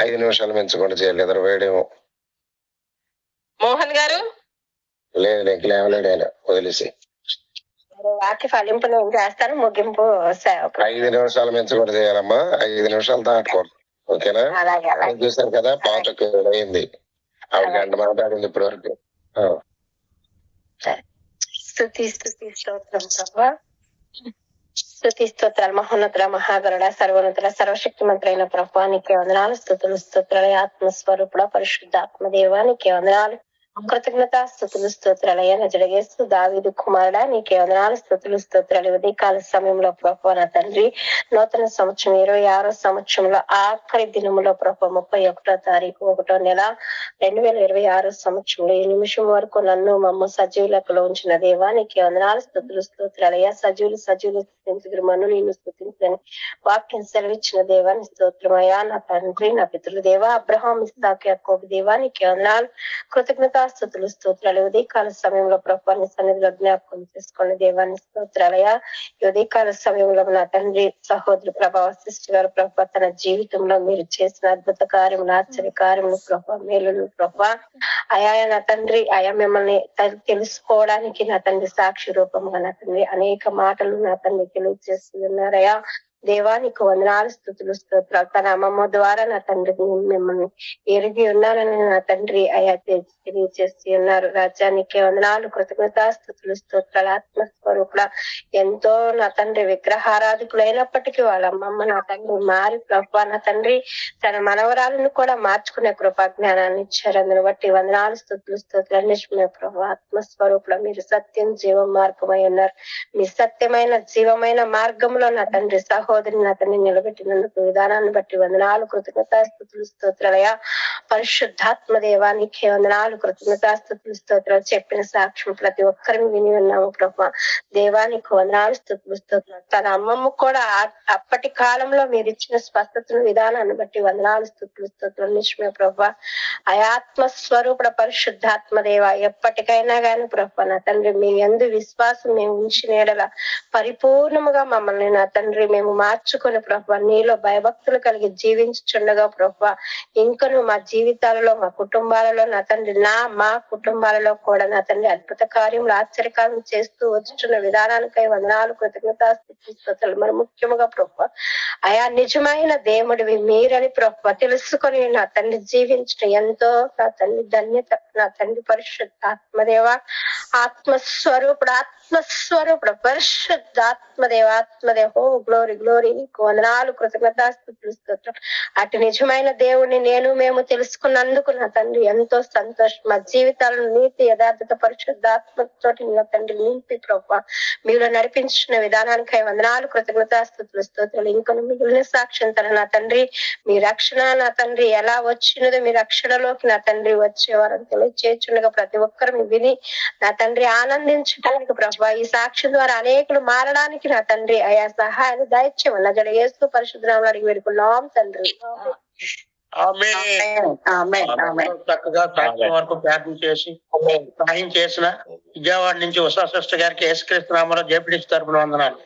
5 నిమిషాలు మెంచకుండా చేయలేదు, వేడేమో.
మోహన్ గారు
లేదు, నీకు లేవలేడు ఆయన, వదిలేసి.
వాక్య ఫలింపు నేను చేస్తాను, ముగింపు
5 నిమిషాలు మెంచకుండా చేయాలమ్మా. 5 నిమిషాలు దాటుకోండి. ఓకేనా?
అలాగే అలాగే
చూసారు కదా, పాటకు అయింది, ఆవిడ గంట మాట్లాడింది ఇప్పటి వరకు.
స్తుతి స్తుతి స్తోత్రం ప్రభా. స్తుతి స్తోత్రాలు మహోన్నతుల మహాగరుడ సర్వోన్నతుల సర్వశక్తి మంత్రైన ప్రభా నీకే వందనాలు. స్తుతులు స్తోత్రాలయ ఆత్మస్వరూపుడ పరిశుద్ధాత్మ దేవా నీకే వందనాలు. కృతజ్ఞత స్తుతులు స్తోత్రాలయ నజడగేస్తూ దావీదు కుమారుడా నీకే వందనాలు. స్తుతులు స్తోత్రాలు ఉదయకాల సమయంలో ప్రభా నా తండ్రి నూతన సంవత్సరం 26వ సంవత్సరంలో ఆఖరి దినములో ప్రభా 31వ తారీఖు 1వ నెల 2026 సంవత్సరంలో ఈ నిమిషం వరకు నన్ను మమ్మ సజీవులకు ఉంచిన దేవా నీకే వందనాలు. స్తుతులు స్తోత్రాలయ సజీవులు స్థుతించుదురు మను నేను స్థుతించని వాక్యం సెలవిచ్చిన దేవాని స్తోత్రమయ్యా. నా తండ్రి నా పితృ దేవా అబ్రహాం ఇస్సాకు యాకోబు దేవా నీకే వందనాలు. కృతజ్ఞతా స్తుతులు స్తోత్రాలు ఉదయకాల సమయంలో ప్రభాని సన్నిధిలో జ్ఞాపకం చేసుకోండి దేవాన్ని స్తోత్రాలయ. ఉదయకాల సమయంలో నా తండ్రి సహోదరు ప్రభా సిస్టర్ గారు ప్రభా తన జీవితంలో మీరు చేసిన అద్భుత కార్యములు ఆశ్చర్య కార్యములు ప్రభా మేలులు ప్రభా అయా నా తండ్రి అయా మిమ్మల్ని తెలుసుకోవడానికి నా తండ్రి సాక్షి రూపంగా నా తండ్రి అనేక మాటలు నా తండ్రి తెలియజేస్తున్నారయ్యా. దేవానికి వందనాలు స్తుతులు స్తోత్రాలు. తన అమ్మమ్మ ద్వారా నా తండ్రి మిమ్మల్ని ఎరిగి ఉన్నారని నా తండ్రి అయా తెలియజేసి ఉన్నారు. రాజ్యానికి వందనాలు కృతజ్ఞతా స్తుతులు స్తోత్రాలు. ఆత్మస్వరూపుడ ఎంతో నా తండ్రి విగ్రహారాధికులైనప్పటికీ వాళ్ళ అమ్మమ్మ నా తండ్రి మారి ప్రభా నా తండ్రి తన మనవరాలను కూడా మార్చుకునే కృపా జ్ఞానాన్ని ఇచ్చారు. అందుని బట్టి వందనాలు స్తుతులు స్తోత్రాలు. నిజమే ప్రభా ఆత్మస్వరూపుడ మీరు సత్యం జీవ మార్గమై ఉన్నారు. మీ సత్యమైన జీవమైన మార్గంలో నా తండ్రి సహోదరిని నా తండ్రి నిలబెట్టినందుకు విధానాన్ని బట్టి వందనాలు కృతజ్ఞతా స్తుతులు స్తోత్రాలయ. పరిశుద్ధాత్మ దేవానికి వందనాలు కృతజ్ఞతా స్తుతులు స్తోత్రాలు. చెప్పిన సాక్ష్యం ప్రతి ఒక్కరిని విని ఉన్నాము ప్రభా. దేవానికి వందనాలు స్తుతులు స్తోత్రాలు. తన అమ్మమ్మ కూడా అప్పటి కాలంలో మీరు ఇచ్చిన స్పష్టతను విధానాన్ని బట్టి వందనాలు స్తుతులు స్తోత్రాలు. నిజమే ప్రభా అయాత్మ స్వరూపుడ పరిశుద్ధాత్మ దేవ ఎప్పటికైనా గాని ప్రభా నా తండ్రి మీ యందు విశ్వాసం మేము ఉంచిన ఎడల పరిపూర్ణముగా మమ్మల్ని నా తండ్రి మేము మార్చుకొని ప్రభా నీలో భయభక్తులు కలిగి జీవించుచుండగా ప్రభా ఇంకను మా జీవితాలలో మా కుటుంబాలలో నా తండ్రి మా కుటుంబాలలో కూడా నా తండ్రి అద్భుత కార్యములు ఆశ్చర్యకార్యం చేస్తూ వచ్చుచున్న విధానానికై వందనాలు కృతజ్ఞతా స్తుతులు. మరి ముఖ్యముగా ప్రభా అయా నిజమైన దేవుడివి మీరని ప్రభా తెలుసుకొని నా తండ్రి జీవించడం ఎంతో నా తండ్రి ధన్యత. నా తండ్రి పరిశుద్ధాత్మదేవ ఆత్మస్వరూపుడు ఆత్మస్వరూపుడు పరిశుద్ధాత్మదేవ ఆత్మదేవ ఓ గ్లోరీ గ్లోరీ నీకు వందనాలు కృతజ్ఞతా స్తుతులు స్తోత్రం. అటు నిజమైన దేవుడిని మేము తెలుసుకున్నందుకు నా తండ్రి ఎంతో సంతోషం. మా జీవితాలను నీతి యథార్థత పరిశుద్ధాత్మతోటి నా తండ్రి నింపి ప్రభా మీరు నడిపించిన విధానానికై వందనాలు కృతజ్ఞతా స్తుతులు స్తోత్రాలు. ఇంకా మిగిలిన సాక్ష్యం తన నా తండ్రి మీ రక్షణ నా తండ్రి ఎలా వచ్చినదో మీ రక్షణలోకి నా తండ్రి వచ్చేవారని తెలియచేస్తుండగా ప్రతి ఒక్కరు విని నా తండ్రి ఆనందించడానికి ప్రభా ఈ సాక్ష్యం ద్వారా అనేకులు మారడానికి నా తండ్రి అయా సహాయాన్ని దయచేయమని జరిగేస్తూ పరిశుద్ధనామములో అడిగి వేడుకున్నాం తండ్రి.
చక్కగా సాయంత్రం వరకు ప్రార్థన చేసి సహాయం చేసిన విజయవాడ నుంచి ఉషా సిస్టర్ గారికి యేసుక్రీస్తు నామములో జేపీడీ తరపున వందనాలు.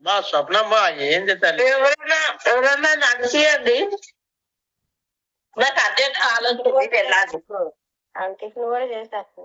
మా స్వప్నమ్మ ఏంది తల్లి?
ఎవరన్నా నడిచియండి, నాకు అర్జెంట్ ఆలోచన వెళ్ళాలి.
అంటే కూడా చేస్తారు.